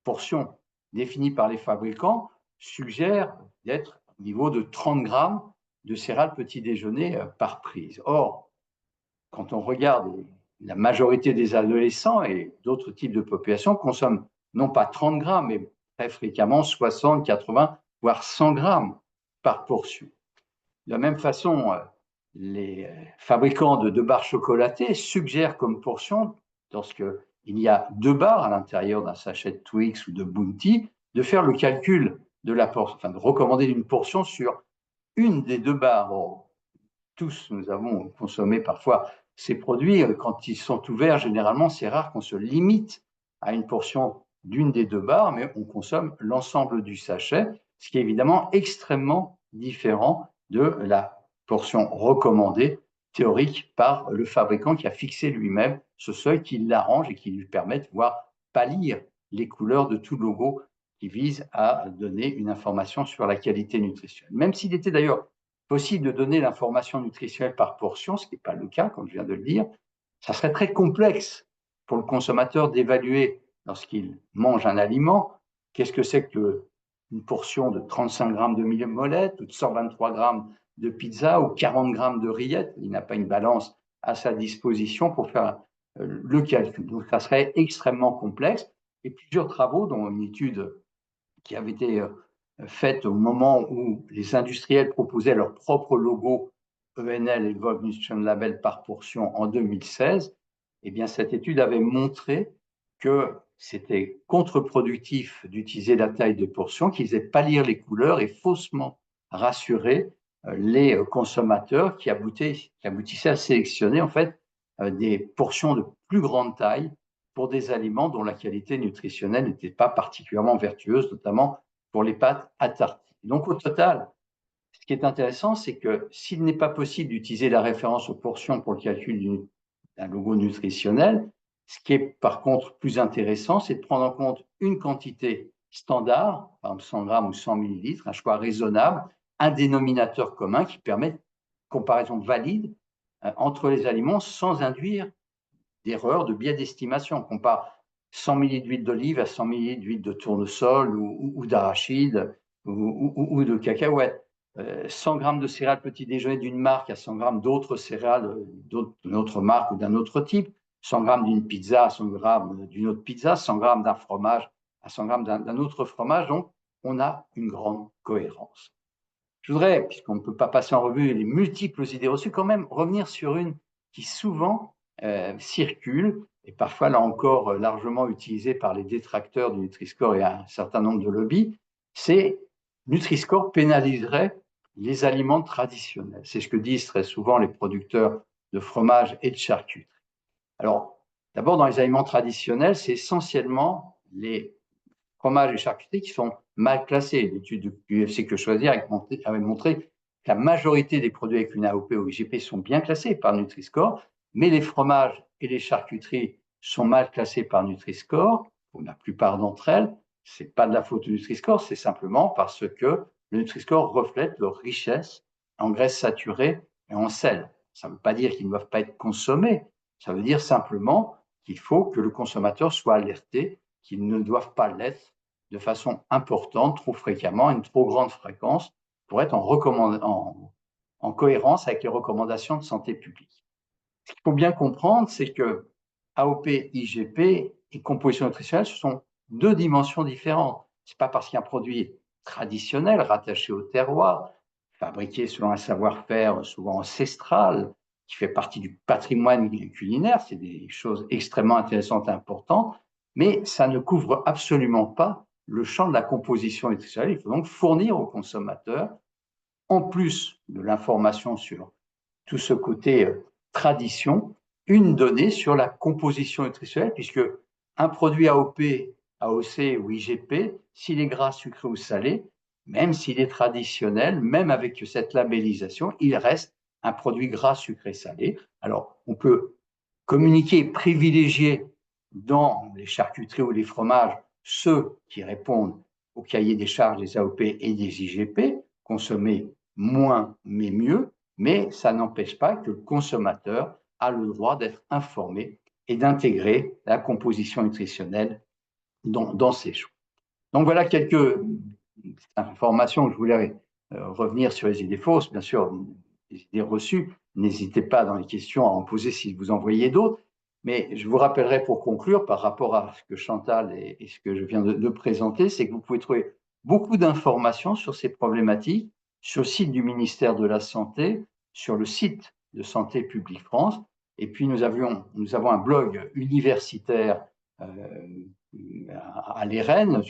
portions définies par les fabricants suggèrent d'être au niveau de 30 grammes de céréales petit déjeuner par prise. Or, quand on regarde, la majorité des adolescents et d'autres types de populations consomment non pas 30 grammes, mais très fréquemment 60, 80, voire 100 grammes par portion. De la même façon, les fabricants de barres chocolatées suggèrent comme portion, lorsqu'il y a 2 barres à l'intérieur d'un sachet de Twix ou de Bounty, de faire le calcul de de recommander une portion sur une des 2 barres. Bon, tous, nous avons consommé parfois ces produits. Quand ils sont ouverts, généralement, c'est rare qu'on se limite à une portion d'une des 2 barres, mais on consomme l'ensemble du sachet, ce qui est évidemment extrêmement différent de la portion recommandée théorique par le fabricant qui a fixé lui-même ce seuil qui l'arrange et qui lui permet de pouvoir pâlir les couleurs de tout logo qui vise à donner une information sur la qualité nutritionnelle. Même s'il était d'ailleurs possible de donner l'information nutritionnelle par portion, ce qui n'est pas le cas, comme je viens de le dire, ça serait très complexe pour le consommateur d'évaluer, lorsqu'il mange un aliment, qu'est-ce que c'est qu'une portion de 35 grammes de mille-molettes ou de 123 grammes de pizza ou 40 grammes de rillettes. Il n'a pas une balance à sa disposition pour faire le calcul. Donc, ça serait extrêmement complexe. Et plusieurs travaux, dont une étude qui avait été faite au moment où les industriels proposaient leur propre logo ENL et World Nutrition Label par portion en 2016, eh bien, cette étude avait montré que c'était contre-productif d'utiliser la taille de portion, qu'ils faisaient pâlir les couleurs et faussement rassurer les consommateurs qui aboutissaient à sélectionner en fait des portions de plus grande taille pour des aliments dont la qualité nutritionnelle n'était pas particulièrement vertueuse, notamment pour les pâtes à tartiner. Donc au total, ce qui est intéressant, c'est que s'il n'est pas possible d'utiliser la référence aux portions pour le calcul d'un logo nutritionnel. Ce qui est par contre plus intéressant, c'est de prendre en compte une quantité standard, par exemple 100 grammes ou 100 millilitres, un choix raisonnable, un dénominateur commun qui permet une comparaison valide entre les aliments sans induire d'erreur, de biais d'estimation. On compare 100 ml d'huile d'olive à 100 ml d'huile de tournesol ou d'arachide ou de cacahuètes. 100 grammes de céréales petit déjeuner d'une marque à 100 grammes d'autres céréales d'une autre marque ou d'un autre type, 100 grammes d'une pizza à 100 grammes d'une autre pizza, 100 grammes d'un fromage à 100 grammes d'un autre fromage. Donc, on a une grande cohérence. Je voudrais, puisqu'on ne peut pas passer en revue les multiples idées reçues, quand même revenir sur une qui souvent circule, et parfois là encore largement utilisée par les détracteurs du Nutri-Score et un certain nombre de lobbies, c'est Nutri-Score pénaliserait les aliments traditionnels. C'est ce que disent très souvent les producteurs de fromage et de charcuterie. Alors, d'abord, dans les aliments traditionnels, c'est essentiellement les fromages et charcuteries qui sont mal classés. L'étude du UFC Que Choisir avait montré que la majorité des produits avec une AOP ou IGP sont bien classés par Nutri-Score, mais les fromages et les charcuteries sont mal classés par Nutri-Score, pour la plupart d'entre elles. Ce n'est pas de la faute du Nutri-Score, c'est simplement parce que le Nutri-Score reflète leur richesse en graisses saturées et en sel. Ça ne veut pas dire qu'ils ne doivent pas être consommés, ça veut dire simplement qu'il faut que le consommateur soit alerté qu'ils ne doivent pas l'être de façon importante, trop fréquemment, une trop grande fréquence, pour être en cohérence avec les recommandations de santé publique. Ce qu'il faut bien comprendre, c'est que AOP, IGP et composition nutritionnelle, ce sont deux dimensions différentes. Ce n'est pas parce qu'un produit est traditionnel, rattaché au terroir, fabriqué selon un savoir-faire souvent ancestral, qui fait partie du patrimoine culinaire, c'est des choses extrêmement intéressantes et importantes, mais ça ne couvre absolument pas le champ de la composition nutritionnelle. Il faut donc fournir aux consommateurs, en plus de l'information sur tout ce côté tradition, une donnée sur la composition nutritionnelle, puisque un produit AOP, AOC ou IGP, s'il est gras, sucré ou salé, même s'il est traditionnel, même avec cette labellisation, il reste un produit gras, sucré, salé. Alors, on peut communiquer, privilégier dans les charcuteries ou les fromages ceux qui répondent au cahier des charges des AOP et des IGP, consommer moins mais mieux, mais ça n'empêche pas que le consommateur a le droit d'être informé et d'intégrer la composition nutritionnelle dans ses choix. Donc voilà quelques informations que je voulais revenir sur les idées fausses, bien sûr, les idées reçues. N'hésitez pas dans les questions à en poser si vous en voyez d'autres. Mais je vous rappellerai pour conclure, par rapport à ce que Chantal et ce que je viens de présenter, c'est que vous pouvez trouver beaucoup d'informations sur ces problématiques sur le site du ministère de la Santé, sur le site de Santé publique France. Et puis, nous avons un blog universitaire à l'ERN,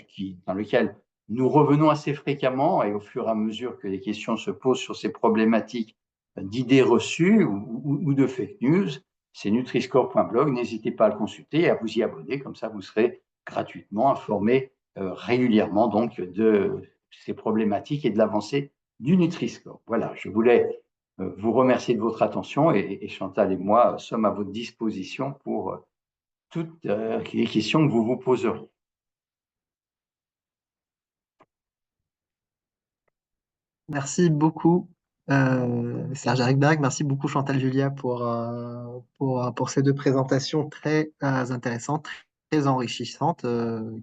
dans lequel nous revenons assez fréquemment et au fur et à mesure que les questions se posent sur ces problématiques d'idées reçues ou de fake news. C'est nutriscore.blog. N'hésitez pas à le consulter et à vous y abonner. Comme ça, vous serez gratuitement informé régulièrement donc de ces problématiques et de l'avancée du Nutri-Score. Voilà, je voulais vous remercier de votre attention et Chantal et moi sommes à votre disposition pour toutes les questions que vous vous poseriez. Merci beaucoup, Serge Ericberg. Merci beaucoup, Chantal Julia, pour ces deux présentations très intéressantes, très enrichissantes,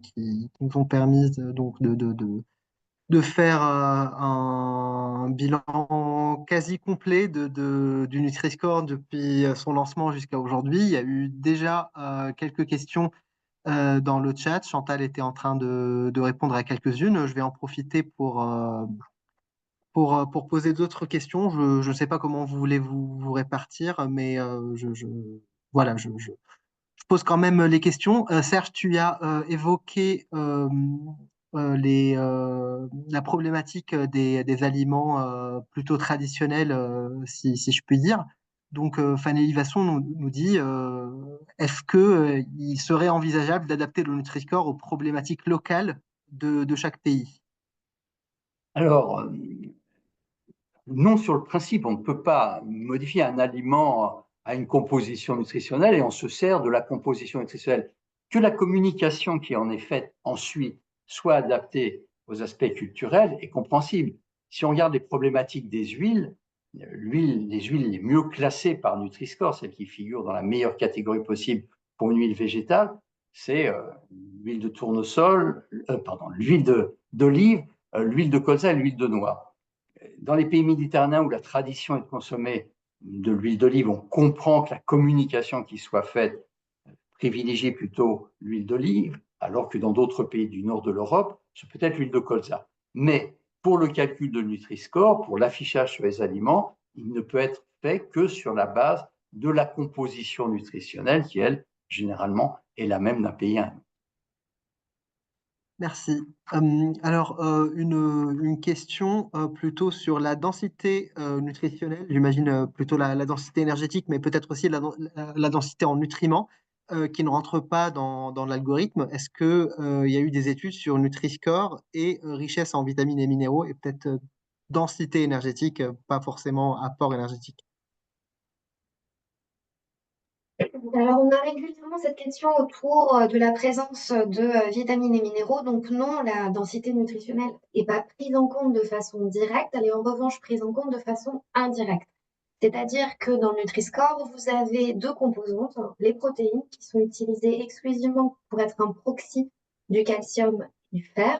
qui nous ont permis donc de faire un bilan quasi complet du Nutri-Score depuis son lancement jusqu'à aujourd'hui. Il y a eu déjà quelques questions dans le chat. Chantal était en train de répondre à quelques-unes. Je vais en profiter pour poser d'autres questions. Je ne sais pas comment vous voulez vous répartir, mais voilà, je pose quand même les questions. Serge, tu as évoqué la problématique des aliments plutôt traditionnels, si je puis dire. Donc, Fanny Vasson nous dit est-ce que il serait envisageable d'adapter le Nutri-Score aux problématiques locales de chaque pays? Alors, non, sur le principe, on ne peut pas modifier un aliment à une composition nutritionnelle et on se sert de la composition nutritionnelle. Que la communication qui en est faite ensuite soit adaptée aux aspects culturels est compréhensible. Si on regarde les problématiques des huiles, les huiles les mieux classées par Nutri-Score, celles qui figurent dans la meilleure catégorie possible pour une huile végétale, c'est l'huile de tournesol, l'huile d'olive, l'huile de colza et l'huile de noix. Dans les pays méditerranéens où la tradition est de consommer de l'huile d'olive, on comprend que la communication qui soit faite privilégie plutôt l'huile d'olive, alors que dans d'autres pays du nord de l'Europe, c'est peut-être l'huile de colza. Mais pour le calcul de Nutri-Score, pour l'affichage sur les aliments, il ne peut être fait que sur la base de la composition nutritionnelle qui, elle, généralement, est la même d'un pays à un autre. Merci. Alors, une question plutôt sur la densité nutritionnelle, j'imagine plutôt la densité énergétique, mais peut-être aussi la densité en nutriments qui ne rentre pas dans l'algorithme. Est-ce qu'il y a eu des études sur Nutri-Score et richesse en vitamines et minéraux et peut-être densité énergétique, pas forcément apport énergétique? Alors, on a régulièrement cette question autour de la présence de vitamines et minéraux. Donc non, la densité nutritionnelle n'est pas prise en compte de façon directe, elle est en revanche prise en compte de façon indirecte. C'est-à-dire que dans le Nutri-Score, vous avez deux composantes, les protéines qui sont utilisées exclusivement pour être un proxy du calcium et du fer,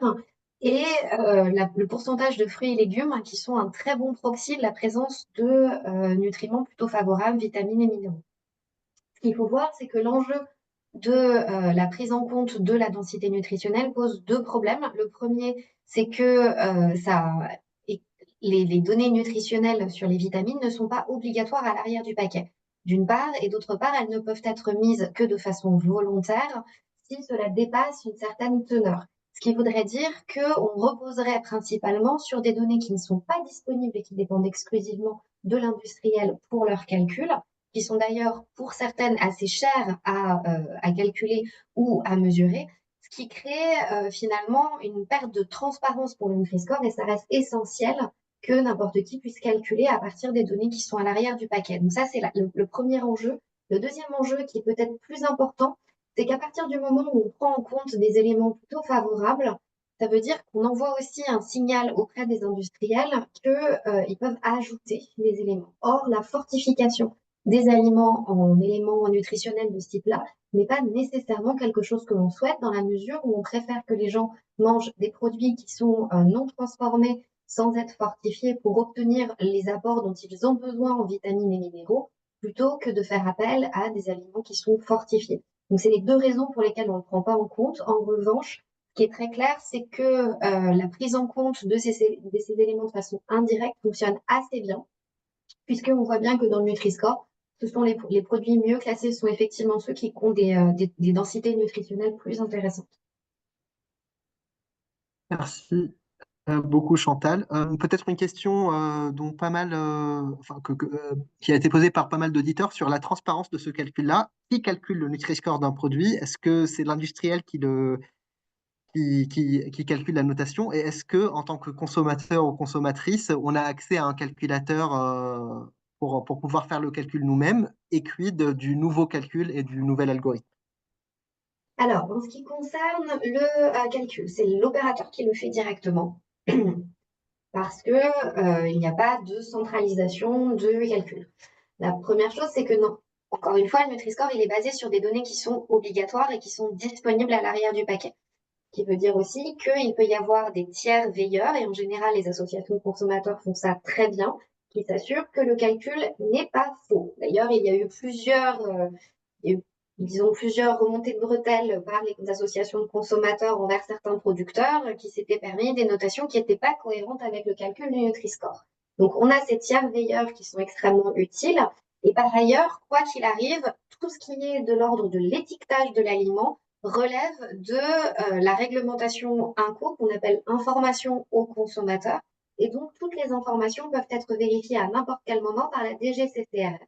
et le pourcentage de fruits et légumes qui sont un très bon proxy de la présence de nutriments plutôt favorables, vitamines et minéraux. Ce qu'il faut voir, c'est que l'enjeu de la prise en compte de la densité nutritionnelle pose deux problèmes. Le premier, c'est que les données nutritionnelles sur les vitamines ne sont pas obligatoires à l'arrière du paquet, d'une part, et d'autre part, elles ne peuvent être mises que de façon volontaire si cela dépasse une certaine teneur. Ce qui voudrait dire qu'on reposerait principalement sur des données qui ne sont pas disponibles et qui dépendent exclusivement de l'industriel pour leur calcul, qui sont d'ailleurs pour certaines assez chères à calculer ou à mesurer, ce qui crée finalement une perte de transparence pour le Nutri-Score et ça reste essentiel que n'importe qui puisse calculer à partir des données qui sont à l'arrière du paquet. Donc ça, c'est le premier enjeu. Le deuxième enjeu qui est peut-être plus important, c'est qu'à partir du moment où on prend en compte des éléments plutôt favorables, ça veut dire qu'on envoie aussi un signal auprès des industriels qu'ils peuvent ajouter des éléments. Or, la fortification des aliments en éléments nutritionnels de ce type-là n'est pas nécessairement quelque chose que l'on souhaite dans la mesure où on préfère que les gens mangent des produits qui sont non transformés sans être fortifiés pour obtenir les apports dont ils ont besoin en vitamines et minéraux plutôt que de faire appel à des aliments qui sont fortifiés. Donc, c'est les deux raisons pour lesquelles on ne prend pas en compte. En revanche, ce qui est très clair, c'est que la prise en compte de ces éléments de façon indirecte fonctionne assez bien, puisqu'on voit bien que dans le Nutri-Score, ce sont les produits mieux classés sont effectivement ceux qui ont des densités nutritionnelles plus intéressantes. Merci beaucoup, Chantal. Peut-être une question dont pas mal, qui a été posée par pas mal d'auditeurs sur la transparence de ce calcul-là. Qui calcule le Nutri-Score d'un produit? Est-ce que c'est l'industriel qui calcule la notation? Et est-ce que, en tant que consommateur ou consommatrice, on a accès à un calculateur pour pouvoir faire le calcul nous-mêmes? Et quid du nouveau calcul et du nouvel algorithme? Alors, en ce qui concerne le calcul, c'est l'opérateur qui le fait directement parce qu'il n'y a pas de centralisation de calcul. La première chose, c'est que non. Encore une fois, le Nutri-Score, il est basé sur des données qui sont obligatoires et qui sont disponibles à l'arrière du paquet. Ce qui veut dire aussi qu'il peut y avoir des tiers veilleurs, et en général, les associations de consommateurs font ça très bien, qui s'assurent que le calcul n'est pas faux. D'ailleurs, il y a eu plusieurs remontées de bretelles par les associations de consommateurs envers certains producteurs qui s'étaient permis des notations qui n'étaient pas cohérentes avec le calcul du Nutri-Score. Donc, on a ces tiers veilleurs qui sont extrêmement utiles. Et par ailleurs, quoi qu'il arrive, tout ce qui est de l'ordre de l'étiquetage de l'aliment relève de la réglementation INCO, qu'on appelle information aux consommateurs. Et donc, toutes les informations peuvent être vérifiées à n'importe quel moment par la DGCCRF.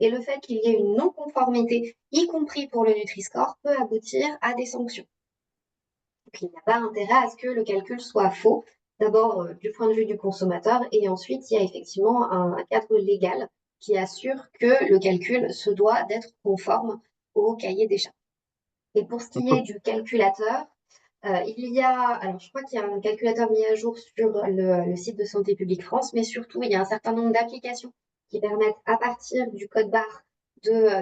Et le fait qu'il y ait une non-conformité, y compris pour le Nutri-Score, peut aboutir à des sanctions. Donc, il n'y a pas intérêt à ce que le calcul soit faux, d'abord du point de vue du consommateur, et ensuite, il y a effectivement un cadre légal qui assure que le calcul se doit d'être conforme au cahier des charges. Et pour ce qui est du calculateur, alors je crois qu'il y a un calculateur mis à jour sur le site de Santé publique France, mais surtout, il y a un certain nombre d'applications qui permettent à partir du code barre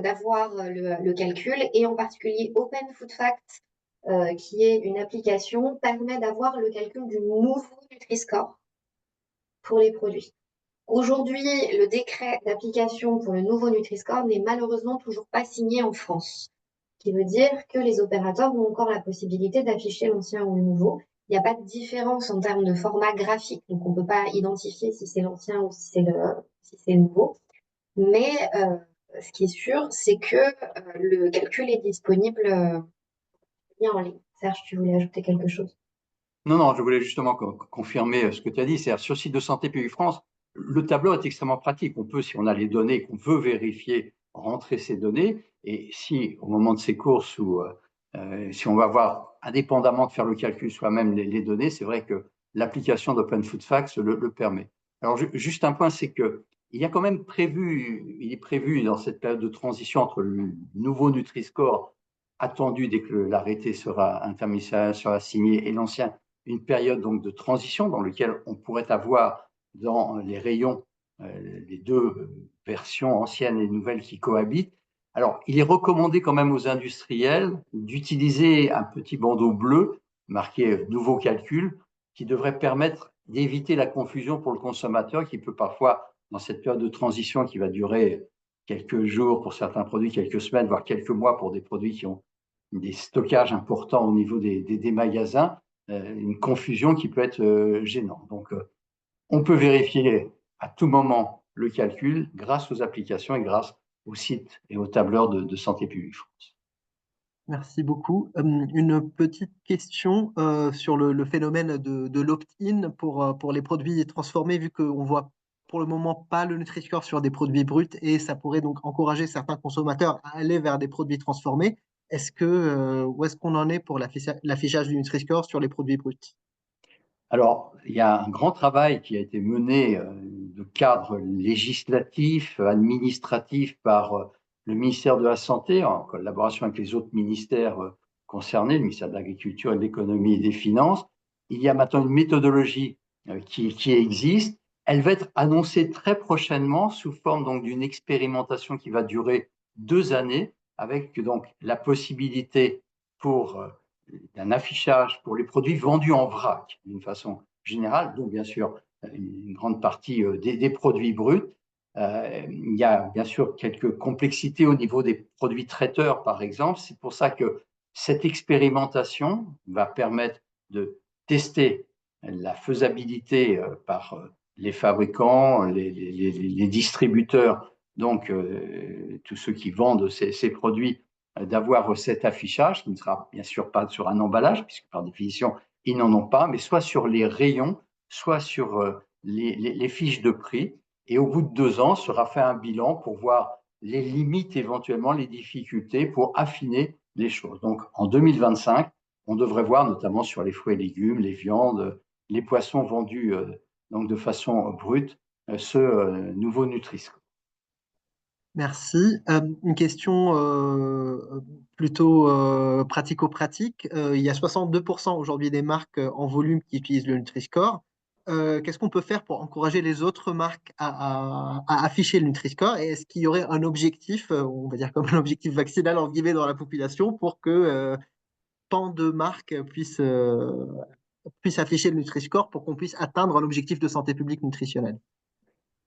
d'avoir le calcul, et en particulier Open Food Facts, qui est une application, permet d'avoir le calcul du nouveau Nutri-Score pour les produits. Aujourd'hui, le décret d'application pour le nouveau Nutri-Score n'est malheureusement toujours pas signé en France, ce qui veut dire que les opérateurs ont encore la possibilité d'afficher l'ancien ou le nouveau. Il n'y a pas de différence en termes de format graphique, donc on ne peut pas identifier si c'est l'ancien ou si c'est le nouveau. Mais ce qui est sûr, c'est que le calcul est disponible bien en ligne. Serge, tu voulais ajouter quelque chose? Non, je voulais justement confirmer ce que tu as dit. C'est-à-dire, sur le site de Santé publique France, le tableau est extrêmement pratique. On peut, si on a les données qu'on veut vérifier, rentrer ces données. Et si, au moment de ces courses, ou si on va voir, indépendamment de faire le calcul soi-même les données, c'est vrai que l'application d'Open Food Facts le permet. Alors, juste un point, c'est que il est prévu dans cette période de transition entre le nouveau Nutri-Score attendu dès que l'arrêté interministériel sera signé et l'ancien, une période donc de transition dans laquelle on pourrait avoir dans les rayons les deux versions anciennes et nouvelles qui cohabitent. Alors, il est recommandé quand même aux industriels d'utiliser un petit bandeau bleu marqué « Nouveau calcul » qui devrait permettre d'éviter la confusion pour le consommateur qui peut parfois, dans cette période de transition qui va durer quelques jours pour certains produits, quelques semaines, voire quelques mois pour des produits qui ont des stockages importants au niveau des magasins, une confusion qui peut être gênante. Donc, on peut vérifier à tout moment le calcul grâce aux applications et grâce au site et au tableur de Santé publique France. Merci beaucoup. Une petite question sur le phénomène de l'opt-in pour les produits transformés, vu qu'on voit pour le moment pas le Nutri-Score sur des produits bruts et ça pourrait donc encourager certains consommateurs à aller vers des produits transformés. Où est-ce qu'on en est pour l'affichage du Nutri-Score sur les produits bruts? Alors, il y a un grand travail qui a été mené de cadre législatif, administratif par le ministère de la Santé, en collaboration avec les autres ministères concernés, le ministère de l'Agriculture et de l'Économie et des Finances. Il y a maintenant une méthodologie qui existe. Elle va être annoncée très prochainement sous forme donc d'une expérimentation qui va durer 2 années, avec donc la possibilité pour d'un affichage pour les produits vendus en vrac d'une façon générale, donc bien sûr une grande partie des produits bruts. Il y a bien sûr quelques complexités au niveau des produits traiteurs, par exemple. C'est pour ça que cette expérimentation va permettre de tester la faisabilité par les fabricants, les distributeurs, donc tous ceux qui vendent ces produits, d'avoir cet affichage, qui ne sera bien sûr pas sur un emballage, puisque par définition, ils n'en ont pas, mais soit sur les rayons, soit sur les fiches de prix. Et au bout de 2 ans, sera fait un bilan pour voir les limites, éventuellement les difficultés, pour affiner les choses. Donc en 2025, on devrait voir, notamment sur les fruits et légumes, les viandes, les poissons vendus donc de façon brute, ce nouveau Nutri-Score. Merci. Une question plutôt pratico-pratique. Il y a 62% aujourd'hui des marques en volume qui utilisent le Nutri-Score. Qu'est-ce qu'on peut faire pour encourager les autres marques à afficher le Nutri-Score? Et est-ce qu'il y aurait un objectif, on va dire comme un objectif vaccinal en guillemets dans la population pour que tant de marques puissent afficher le Nutri-Score pour qu'on puisse atteindre l'objectif de santé publique nutritionnelle?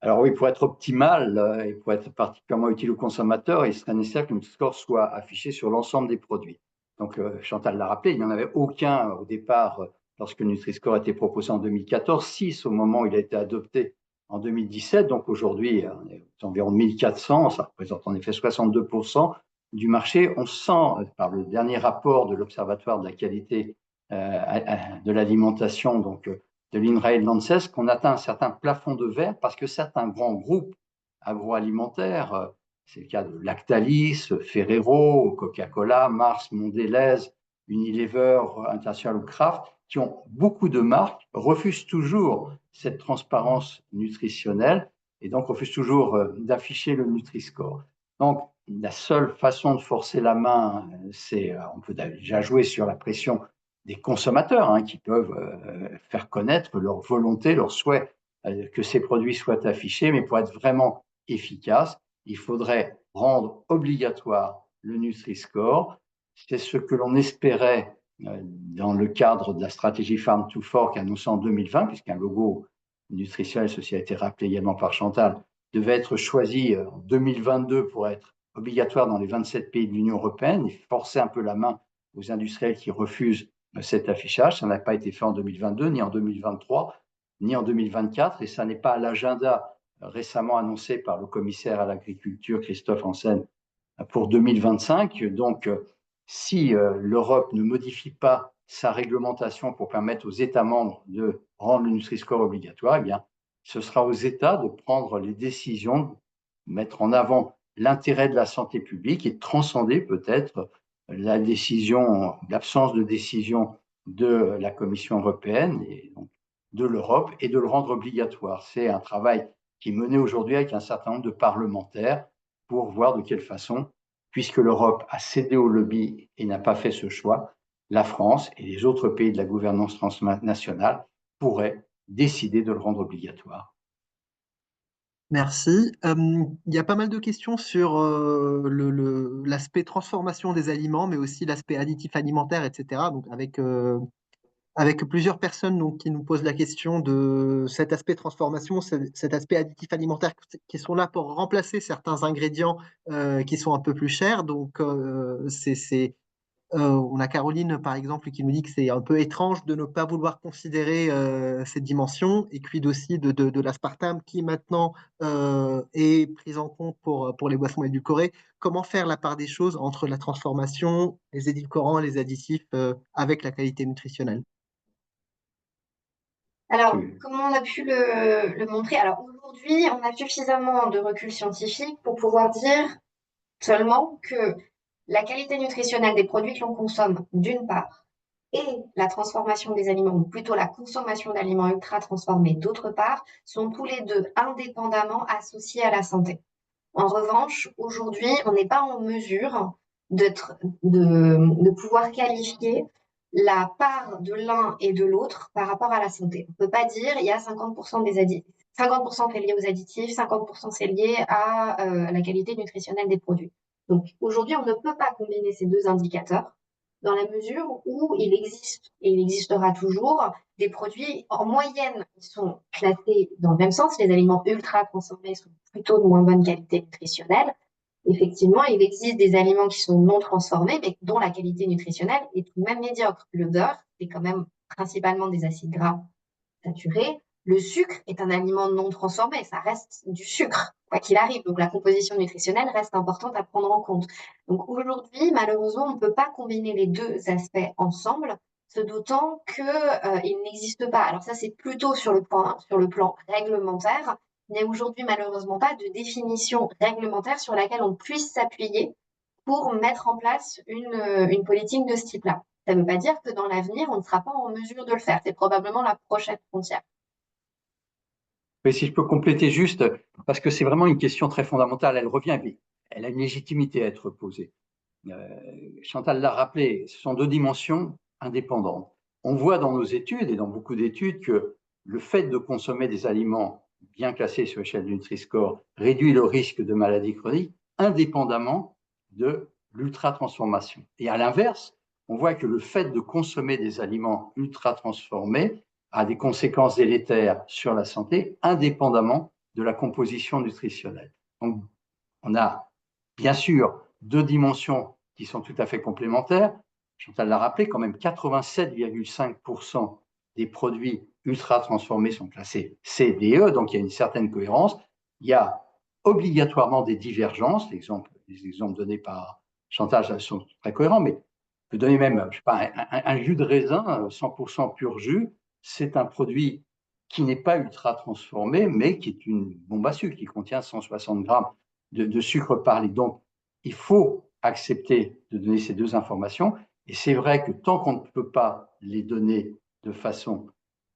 Alors oui, pour être optimal et pour être particulièrement utile aux consommateurs, il serait nécessaire que le score soit affiché sur l'ensemble des produits. Donc Chantal l'a rappelé, il n'y en avait aucun au départ lorsque le Nutri-Score a été proposé en 2014, 6 au moment où il a été adopté en 2017. Donc aujourd'hui, on est environ 1400, ça représente en effet 62% du marché. On sent par le dernier rapport de l'Observatoire de la qualité de l'alimentation, donc de l'INRAE et de l'ANSES, qu'on atteint un certain plafond de verre parce que certains grands groupes agroalimentaires, c'est le cas de Lactalis, Ferrero, Coca-Cola, Mars, Mondelez, Unilever, International ou Kraft, qui ont beaucoup de marques, refusent toujours cette transparence nutritionnelle et donc on refuse toujours d'afficher le Nutri-Score. Donc, la seule façon de forcer la main, c'est, on peut déjà jouer sur la pression des consommateurs, hein, qui peuvent faire connaître leur volonté, leur souhait que ces produits soient affichés, mais pour être vraiment efficace, il faudrait rendre obligatoire le Nutri-Score. C'est ce que l'on espérait dans le cadre de la stratégie Farm to Fork annoncée en 2020, puisqu'un logo nutritionnel, ceci a été rappelé également par Chantal, devait être choisi en 2022 pour être obligatoire dans les 27 pays de l'Union européenne et forcer un peu la main aux industriels qui refusent cet affichage. Ça n'a pas été fait en 2022, ni en 2023, ni en 2024, et ça n'est pas à l'agenda récemment annoncé par le commissaire à l'agriculture, Christophe Hansen, pour 2025. Donc, si l'Europe ne modifie pas sa réglementation pour permettre aux États membres de rendre le Nutri-Score obligatoire, eh bien, ce sera aux États de prendre les décisions, de mettre en avant l'intérêt de la santé publique et de transcender peut-être la décision, l'absence de décision de la Commission européenne et donc de l'Europe et de le rendre obligatoire. C'est un travail qui est mené aujourd'hui avec un certain nombre de parlementaires pour voir de quelle façon, puisque l'Europe a cédé au lobby et n'a pas fait ce choix, la France et les autres pays de la gouvernance transnationale pourraient décider de le rendre obligatoire. Merci. Il y a pas mal de questions sur l'aspect transformation des aliments, mais aussi l'aspect additif alimentaire, etc. Donc avec plusieurs personnes donc, qui nous posent la question de cet aspect transformation, cet aspect additif alimentaire qui sont là pour remplacer certains ingrédients qui sont un peu plus chers. Donc on a Caroline, par exemple, qui nous dit que c'est un peu étrange de ne pas vouloir considérer cette dimension, et quid aussi de l'aspartame qui maintenant est prise en compte pour les boissons édulcorées. Comment faire la part des choses entre la transformation, les édulcorants et les additifs avec la qualité nutritionnelle? Alors, comme on a pu le montrer, alors aujourd'hui, on a suffisamment de recul scientifique pour pouvoir dire seulement que la qualité nutritionnelle des produits que l'on consomme, d'une part, et la transformation des aliments, ou plutôt la consommation d'aliments ultra transformés, d'autre part, sont tous les deux indépendamment associés à la santé. En revanche, aujourd'hui, on n'est pas en mesure de pouvoir qualifier la part de l'un et de l'autre par rapport à la santé. On ne peut pas dire il y a 50% des additifs. 50% c'est lié aux additifs, 50% c'est lié à la qualité nutritionnelle des produits. Donc aujourd'hui, on ne peut pas combiner ces deux indicateurs dans la mesure où il existe et il existera toujours des produits en moyenne qui sont classés dans le même sens. Les aliments ultra transformés sont plutôt de moins bonne qualité nutritionnelle. Effectivement, il existe des aliments qui sont non transformés, mais dont la qualité nutritionnelle est tout de même médiocre. Le beurre, c'est quand même principalement des acides gras saturés. Le sucre est un aliment non transformé, ça reste du sucre, quoi qu'il arrive. Donc la composition nutritionnelle reste importante à prendre en compte. Donc aujourd'hui, malheureusement, on ne peut pas combiner les deux aspects ensemble, ce d'autant qu'il n'existe pas. Alors ça, c'est plutôt sur le plan réglementaire. Il n'y a aujourd'hui malheureusement pas de définition réglementaire sur laquelle on puisse s'appuyer pour mettre en place une politique de ce type-là. Ça ne veut pas dire que dans l'avenir, on ne sera pas en mesure de le faire. C'est probablement la prochaine frontière. Mais si je peux compléter juste, parce que c'est vraiment une question très fondamentale, elle revient, mais elle a une légitimité à être posée. Chantal l'a rappelé, ce sont deux dimensions indépendantes. On voit dans nos études et dans beaucoup d'études que le fait de consommer des aliments bien classés sur l'échelle du Nutri-Score réduit le risque de maladies chroniques indépendamment de l'ultra-transformation. Et à l'inverse, on voit que le fait de consommer des aliments ultra-transformés a des conséquences délétères sur la santé indépendamment de la composition nutritionnelle. Donc, on a bien sûr deux dimensions qui sont tout à fait complémentaires. Chantal l'a rappelé, quand même 87,5% des produits ultra transformés sont classés C, D, E, donc il y a une certaine cohérence. Il y a obligatoirement des divergences. Les exemples donnés par Chantal sont très cohérents, mais je peux donner même, je sais pas, un jus de raisin 100% pur jus, c'est un produit qui n'est pas ultra transformé, mais qui est une bombe à sucre, qui contient 160 grammes de sucre par litre. Donc, il faut accepter de donner ces deux informations. Et c'est vrai que tant qu'on ne peut pas les donner de façon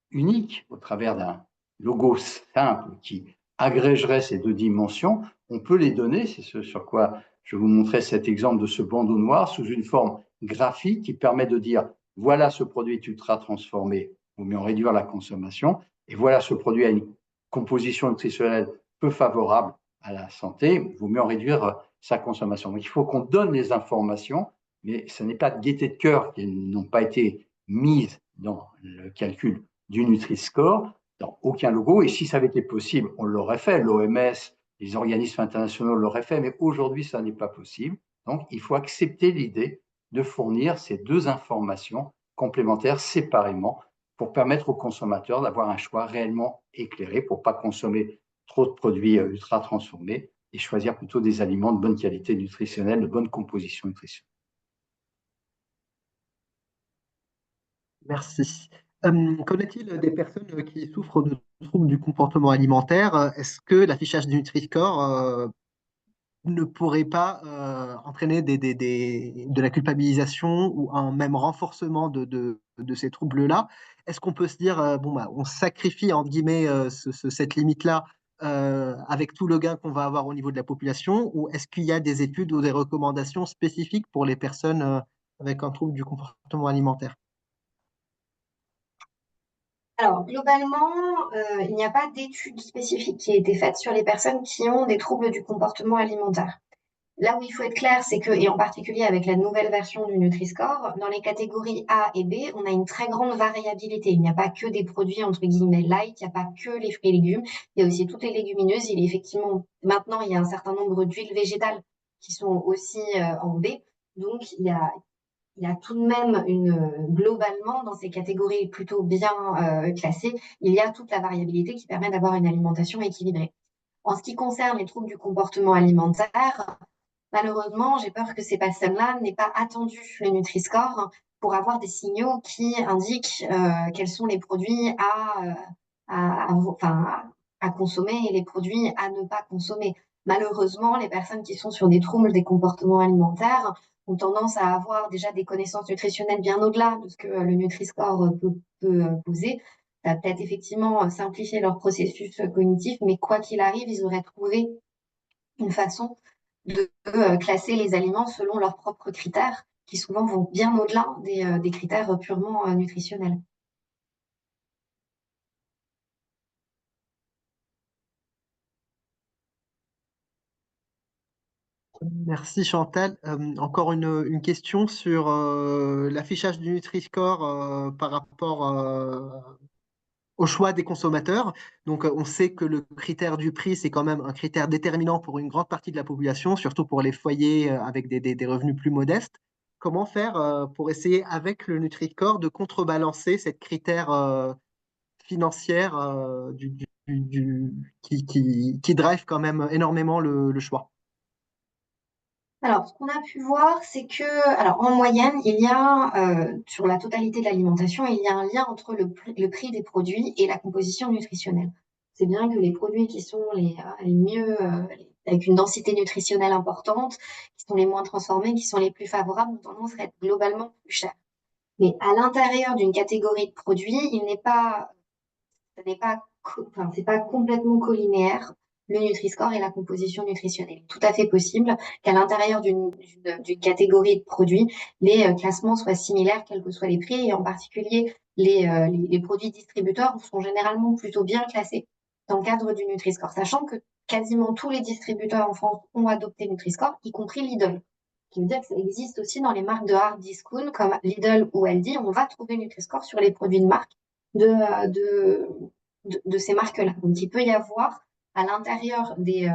unique, au travers d'un logo simple qui agrégerait ces deux dimensions, on peut les donner, c'est ce sur quoi je vous montrais cet exemple de ce bandeau noir, sous une forme graphique qui permet de dire voilà ce produit ultra transformé, il vaut mieux en réduire la consommation, et voilà ce produit a une composition nutritionnelle peu favorable à la santé, il vaut mieux en réduire sa consommation. Donc il faut qu'on donne les informations, mais ce n'est pas de gaieté de cœur qui n'ont pas été mises dans le calcul du Nutri-Score, dans aucun logo, et si ça avait été possible, on l'aurait fait, l'OMS, les organismes internationaux l'auraient fait, mais aujourd'hui, ça n'est pas possible. Donc, il faut accepter l'idée de fournir ces deux informations complémentaires séparément pour permettre aux consommateurs d'avoir un choix réellement éclairé, pour ne pas consommer trop de produits ultra transformés et choisir plutôt des aliments de bonne qualité nutritionnelle, de bonne composition nutritionnelle. Merci. Qu'en est-il des personnes qui souffrent de troubles du comportement alimentaire? Est-ce que l'affichage du Nutri-Score ne pourrait pas entraîner de la culpabilisation ou un même renforcement de ces troubles-là? Est-ce qu'on peut se dire, bon, bah, on sacrifie, entre guillemets, cette limite-là avec tout le gain qu'on va avoir au niveau de la population, ou est-ce qu'il y a des études ou des recommandations spécifiques pour les personnes avec un trouble du comportement alimentaire? Alors, globalement, il n'y a pas d'études spécifiques qui aient été faites sur les personnes qui ont des troubles du comportement alimentaire. Là où il faut être clair, c'est que, et en particulier avec la nouvelle version du Nutri-Score, dans les catégories A et B, on a une très grande variabilité. Il n'y a pas que des produits entre guillemets light, il n'y a pas que les fruits et légumes, il y a aussi toutes les légumineuses. Il est effectivement, maintenant, il y a un certain nombre d'huiles végétales qui sont aussi en B. Donc, il y a tout de même globalement, dans ces catégories plutôt bien classées, il y a toute la variabilité qui permet d'avoir une alimentation équilibrée. En ce qui concerne les troubles du comportement alimentaire, malheureusement, j'ai peur que ces personnes-là n'aient pas attendu le Nutri-Score pour avoir des signaux qui indiquent quels sont les produits enfin, à consommer et les produits à ne pas consommer. Malheureusement, les personnes qui sont sur des troubles des comportements alimentaires ont tendance à avoir déjà des connaissances nutritionnelles bien au-delà de ce que le Nutri-Score peut poser. Ça va peut-être effectivement simplifier leur processus cognitif, mais quoi qu'il arrive, ils auraient trouvé une façon de classer les aliments selon leurs propres critères, qui souvent vont bien au-delà des critères purement nutritionnels. Merci Chantal. Encore une question sur l'affichage du Nutri-Score par rapport au choix des consommateurs. Donc, on sait que le critère du prix, c'est quand même un critère déterminant pour une grande partie de la population, surtout pour les foyers avec des revenus plus modestes. Comment faire pour essayer, avec le Nutri-Score, de contrebalancer cette critère financière qui drive quand même énormément le choix? Alors, ce qu'on a pu voir, c'est que, alors en moyenne, il y a, sur la totalité de l'alimentation, il y a un lien entre le prix des produits et la composition nutritionnelle. C'est bien que les produits qui sont les mieux, avec une densité nutritionnelle importante, qui sont les moins transformés, qui sont les plus favorables, ont tendance à être globalement plus chers. Mais à l'intérieur d'une catégorie de produits, enfin, c'est pas complètement collinéaire, le Nutri-Score et la composition nutritionnelle. Tout à fait possible qu'à l'intérieur d'une catégorie de produits, les classements soient similaires, quels que soient les prix, et en particulier les produits distributeurs sont généralement plutôt bien classés dans le cadre du Nutri-Score, sachant que quasiment tous les distributeurs en France ont adopté Nutri-Score, y compris Lidl. Ce qui veut dire que ça existe aussi dans les marques de hard discount comme Lidl ou Aldi. On va trouver Nutri-Score sur les produits de marque de, de ces marques-là. Donc, il peut y avoir à l'intérieur des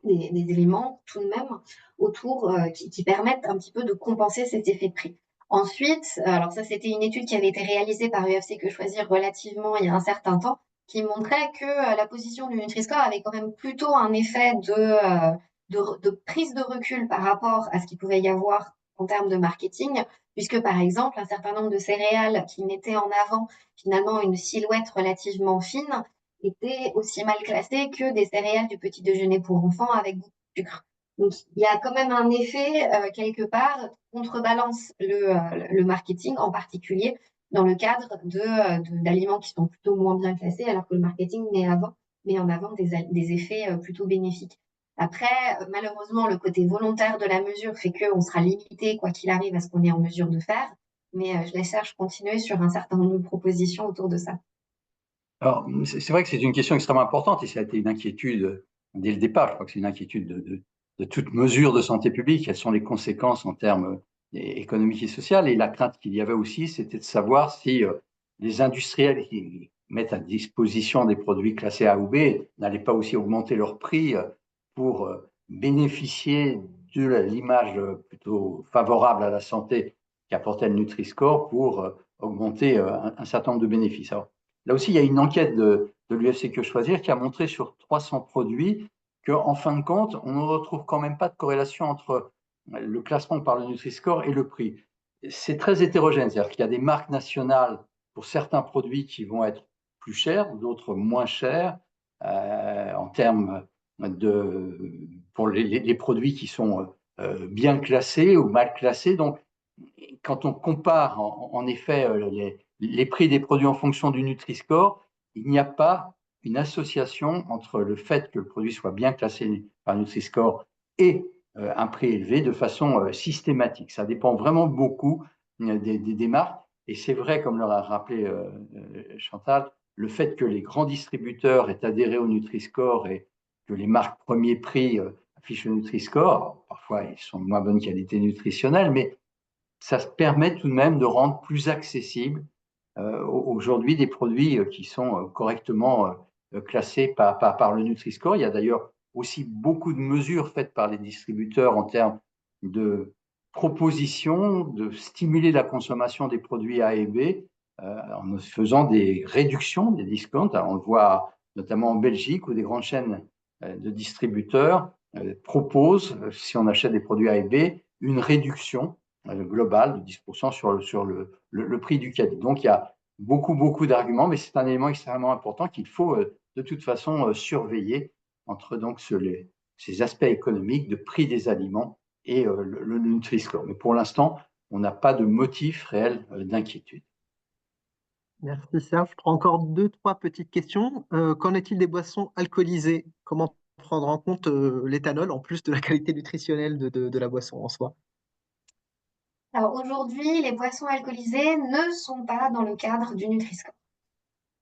éléments tout de même autour qui permettent un petit peu de compenser cet effet de prix. Ensuite, alors ça, c'était une étude qui avait été réalisée par UFC Que Choisir relativement il y a un certain temps, qui montrait que la position du Nutri-Score avait quand même plutôt un effet de prise de recul par rapport à ce qu'il pouvait y avoir en termes de marketing, puisque par exemple, un certain nombre de céréales qui mettaient en avant finalement une silhouette relativement fine étaient aussi mal classées que des céréales du petit déjeuner pour enfants avec beaucoup de sucre. Donc, il y a quand même un effet, quelque part, contrebalance le marketing, en particulier dans le cadre d'aliments qui sont plutôt moins bien classés, alors que le marketing met avant met en avant des effets plutôt bénéfiques. Après, malheureusement, le côté volontaire de la mesure fait qu'on sera limité, quoi qu'il arrive, à ce qu'on est en mesure de faire. Mais je laisse Serge continuer sur un certain nombre de propositions autour de ça. Alors, c'est vrai que c'est une question extrêmement importante et ça a été une inquiétude dès le départ. Je crois que c'est une inquiétude de toute mesure de santé publique. Quelles sont les conséquences en termes économiques et sociaux? Et la crainte qu'il y avait aussi, c'était de savoir si les industriels qui mettent à disposition des produits classés A ou B n'allaient pas aussi augmenter leur prix pour bénéficier de l'image plutôt favorable à la santé qu'apportait le Nutri-Score pour augmenter un certain nombre de bénéfices. Alors, là aussi, il y a une enquête de l'UFC Que Choisir qui a montré sur 300 produits qu'en fin de compte, on ne retrouve quand même pas de corrélation entre le classement par le Nutri-Score et le prix. C'est très hétérogène, c'est-à-dire qu'il y a des marques nationales pour certains produits qui vont être plus chers, d'autres moins chers, en termes pour les produits qui sont bien classés ou mal classés. Donc, quand on compare en effet les prix des produits en fonction du Nutri-Score, il n'y a pas une association entre le fait que le produit soit bien classé par Nutri-Score et un prix élevé de façon systématique. Ça dépend vraiment beaucoup des marques. Et c'est vrai, comme l'a rappelé Chantal, le fait que les grands distributeurs aient adhéré au Nutri-Score et que les marques premier prix affichent le Nutri-Score, parfois ils sont de moins bonne qualité nutritionnelle, mais ça permet tout de même de rendre plus accessible aujourd'hui des produits qui sont correctement classés par le Nutri-Score. Il y a d'ailleurs aussi beaucoup de mesures faites par les distributeurs en termes de propositions, de stimuler la consommation des produits A et B en faisant des réductions, des discounts. Alors, on le voit notamment en Belgique où des grandes chaînes de distributeurs proposent, si on achète des produits A et B, une réduction global de 10% sur le prix du caddie. Donc, il y a beaucoup d'arguments, mais c'est un élément extrêmement important qu'il faut de toute façon surveiller entre donc ces aspects économiques de prix des aliments et le Nutri-Score. Mais pour l'instant, on n'a pas de motif réel d'inquiétude. Merci Serge. Je prends encore deux, trois petites questions. Qu'en est-il des boissons alcoolisées? Comment prendre en compte l'éthanol en plus de la qualité nutritionnelle de la boisson en soi? Alors aujourd'hui, les boissons alcoolisées ne sont pas dans le cadre du Nutri-Score.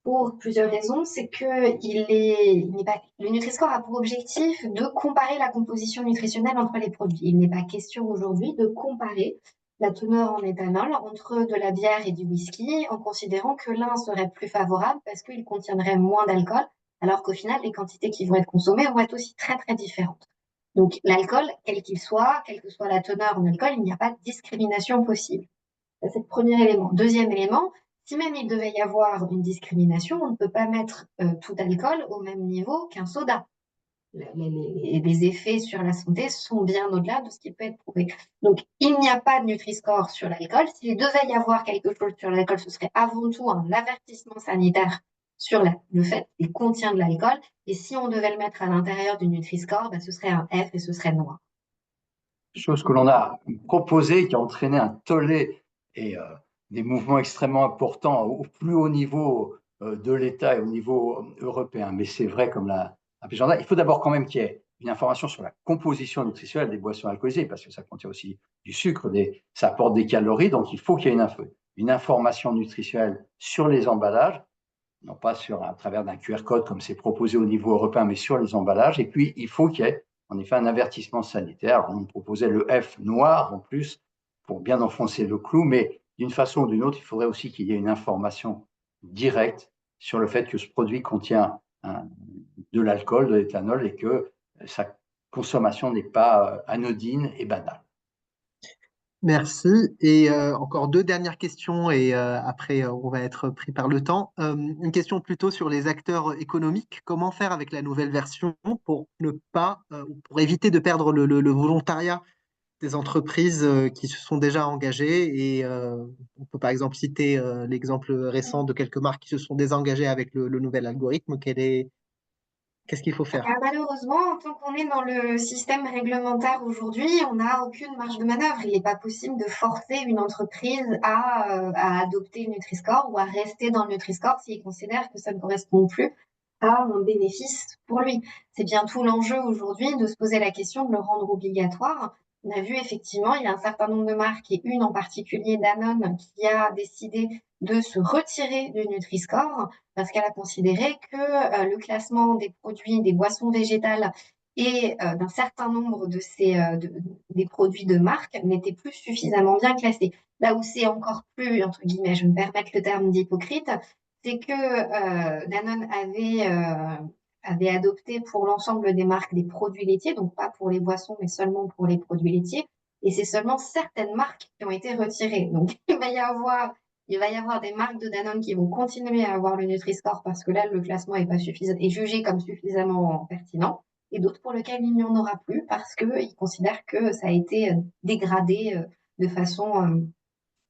Pour plusieurs raisons, c'est que le Nutri-Score a pour objectif de comparer la composition nutritionnelle entre les produits. Il n'est pas question aujourd'hui de comparer la teneur en éthanol entre de la bière et du whisky en considérant que l'un serait plus favorable parce qu'il contiendrait moins d'alcool, alors qu'au final, les quantités qui vont être consommées vont être aussi très différentes. Donc l'alcool, quel qu'il soit, quelle que soit la teneur en alcool, il n'y a pas de discrimination possible. C'est le premier élément. Deuxième élément, si même il devait y avoir une discrimination, on ne peut pas mettre tout alcool au même niveau qu'un soda. Les effets sur la santé sont bien au-delà de ce qui peut être prouvé. Donc, il n'y a pas de Nutri-Score sur l'alcool. S'il devait y avoir quelque chose sur l'alcool, ce serait avant tout un avertissement sanitaire sur le fait qu'il contient de l'alcool. Et si on devait le mettre à l'intérieur du Nutri-Score, ben, ce serait un F et ce serait noir. Chose que l'on a proposée qui a entraîné un tollé et des mouvements extrêmement importants au plus haut niveau de l'État et au niveau européen. Mais c'est vrai, comme l'a rappelé Jean, il faut d'abord quand même qu'il y ait une information sur la composition nutritionnelle des boissons alcoolisées, parce que ça contient aussi du sucre, ça apporte des calories, donc il faut qu'il y ait une information nutritionnelle sur les emballages, non pas à travers d'un QR code comme c'est proposé au niveau européen, mais sur les emballages. Et puis, il faut qu'il y ait en effet un avertissement sanitaire. On proposait le F noir en plus pour bien enfoncer le clou, mais d'une façon ou d'une autre, il faudrait aussi qu'il y ait une information directe sur le fait que ce produit contient de l'alcool, de l'éthanol et que sa consommation n'est pas anodine et banale. Merci. Et encore deux dernières questions et après on va être pris par le temps. Une question plutôt sur les acteurs économiques. Comment faire avec la nouvelle version pour ne pas, pour éviter de perdre le volontariat des entreprises qui se sont déjà engagées et on peut par exemple citer l'exemple récent de quelques marques qui se sont désengagées avec le nouvel algorithme. Qu'est-ce qu'il faut faire? Malheureusement, tant qu'on est dans le système réglementaire aujourd'hui, on n'a aucune marge de manœuvre. Il n'est pas possible de forcer une entreprise à adopter le Nutri-Score ou à rester dans le Nutri-Score s'ils considèrent que ça ne correspond plus a un bénéfice pour lui. C'est bien tout l'enjeu aujourd'hui de se poser la question de le rendre obligatoire. On a vu effectivement, il y a un certain nombre de marques, et une en particulier Danone, qui a décidé de se retirer du Nutri-Score parce qu'elle a considéré que le classement des produits, des boissons végétales et d'un certain nombre de des produits de marque n'était plus suffisamment bien classé. Là où c'est encore plus, entre guillemets, je me permets le terme d'hypocrite, c'est que Danone avait adopté pour l'ensemble des marques des produits laitiers, donc pas pour les boissons, mais seulement pour les produits laitiers. Et c'est seulement certaines marques qui ont été retirées. Donc il va y avoir des marques de Danone qui vont continuer à avoir le Nutri-Score parce que là, le classement est pas suffisant, est jugé comme suffisamment pertinent, et d'autres pour lesquels il n'y en aura plus parce qu'ils considèrent que ça a été dégradé de façon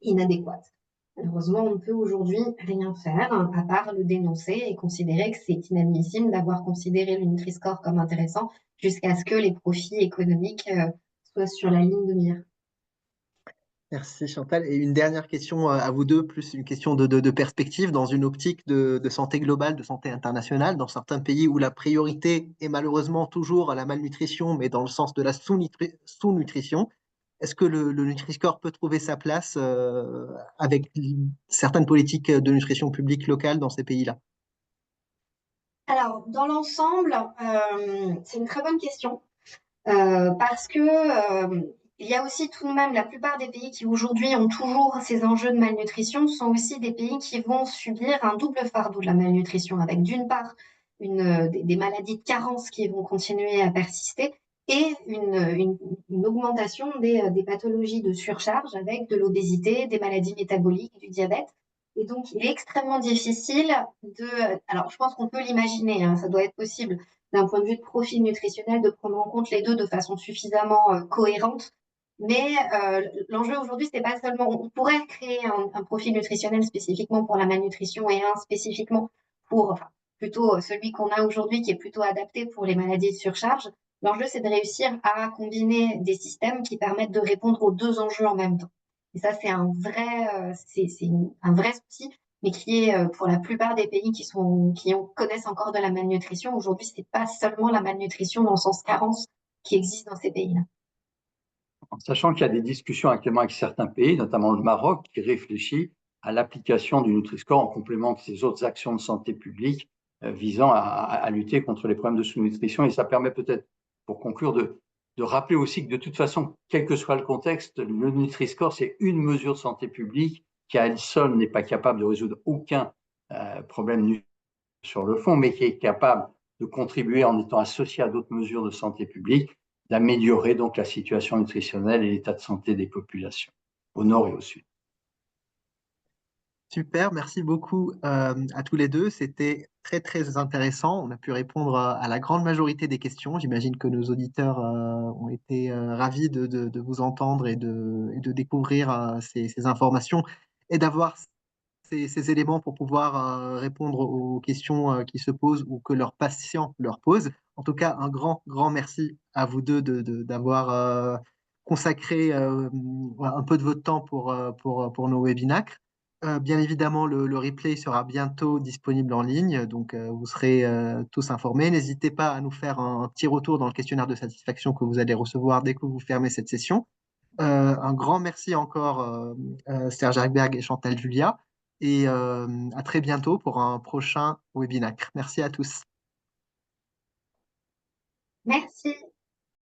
inadéquate. Malheureusement, on ne peut aujourd'hui rien faire à part le dénoncer et considérer que c'est inadmissible d'avoir considéré le Nutri-Score comme intéressant jusqu'à ce que les profits économiques soient sur la ligne de mire. Merci Chantal. Et une dernière question à vous deux, plus une question de perspective dans une optique de santé globale, de santé internationale, dans certains pays où la priorité est malheureusement toujours à la malnutrition, mais dans le sens de la sous-nutrition. Est-ce que le Nutri-Score peut trouver sa place avec certaines politiques de nutrition publique locale dans ces pays-là? Alors, dans l'ensemble, c'est une très bonne question parce que il y a aussi tout de même la plupart des pays qui aujourd'hui ont toujours ces enjeux de malnutrition sont aussi des pays qui vont subir un double fardeau de la malnutrition, avec d'une part des maladies de carence qui vont continuer à persister et une augmentation des pathologies de surcharge avec de l'obésité, des maladies métaboliques, du diabète. Et donc, il est extrêmement difficile de... Alors, je pense qu'on peut l'imaginer, hein, ça doit être possible d'un point de vue de profil nutritionnel, de prendre en compte les deux de façon suffisamment cohérente. Mais l'enjeu aujourd'hui, c'est pas seulement, on pourrait créer un profil nutritionnel spécifiquement pour la malnutrition et un spécifiquement pour, enfin, plutôt celui qu'on a aujourd'hui qui est plutôt adapté pour les maladies de surcharge. L'enjeu, c'est de réussir à combiner des systèmes qui permettent de répondre aux deux enjeux en même temps. Et ça, c'est un vrai souci, mais qui est pour la plupart des pays connaissent encore de la malnutrition. Aujourd'hui, c'est pas seulement la malnutrition dans le sens carence qui existe dans ces pays-là. En sachant qu'il y a des discussions actuellement avec certains pays, notamment le Maroc, qui réfléchit à l'application du Nutri-Score en complément de ces autres actions de santé publique visant à lutter contre les problèmes de sous-nutrition. Et ça permet peut-être, pour conclure, de rappeler aussi que de toute façon, quel que soit le contexte, le Nutri-Score, c'est une mesure de santé publique qui à elle seule n'est pas capable de résoudre aucun problème sur le fond, mais qui est capable de contribuer en étant associé à d'autres mesures de santé publique, d'améliorer donc la situation nutritionnelle et l'état de santé des populations, au nord et au sud. Super, merci beaucoup à tous les deux. C'était très très intéressant. On a pu répondre à la grande majorité des questions. J'imagine que nos auditeurs ont été ravis de vous entendre et de découvrir ces informations et d'avoir ces éléments pour pouvoir répondre aux questions qui se posent ou que leurs patients leur posent. En tout cas, un grand merci à vous deux d'avoir consacré un peu de votre temps pour nos webinacles. Bien évidemment, le replay sera bientôt disponible en ligne, donc vous serez tous informés. N'hésitez pas à nous faire un petit retour dans le questionnaire de satisfaction que vous allez recevoir dès que vous fermez cette session. Un grand merci encore Serge Hackberg et Chantal Julia, et à très bientôt pour un prochain webinaire. Merci à tous. Merci.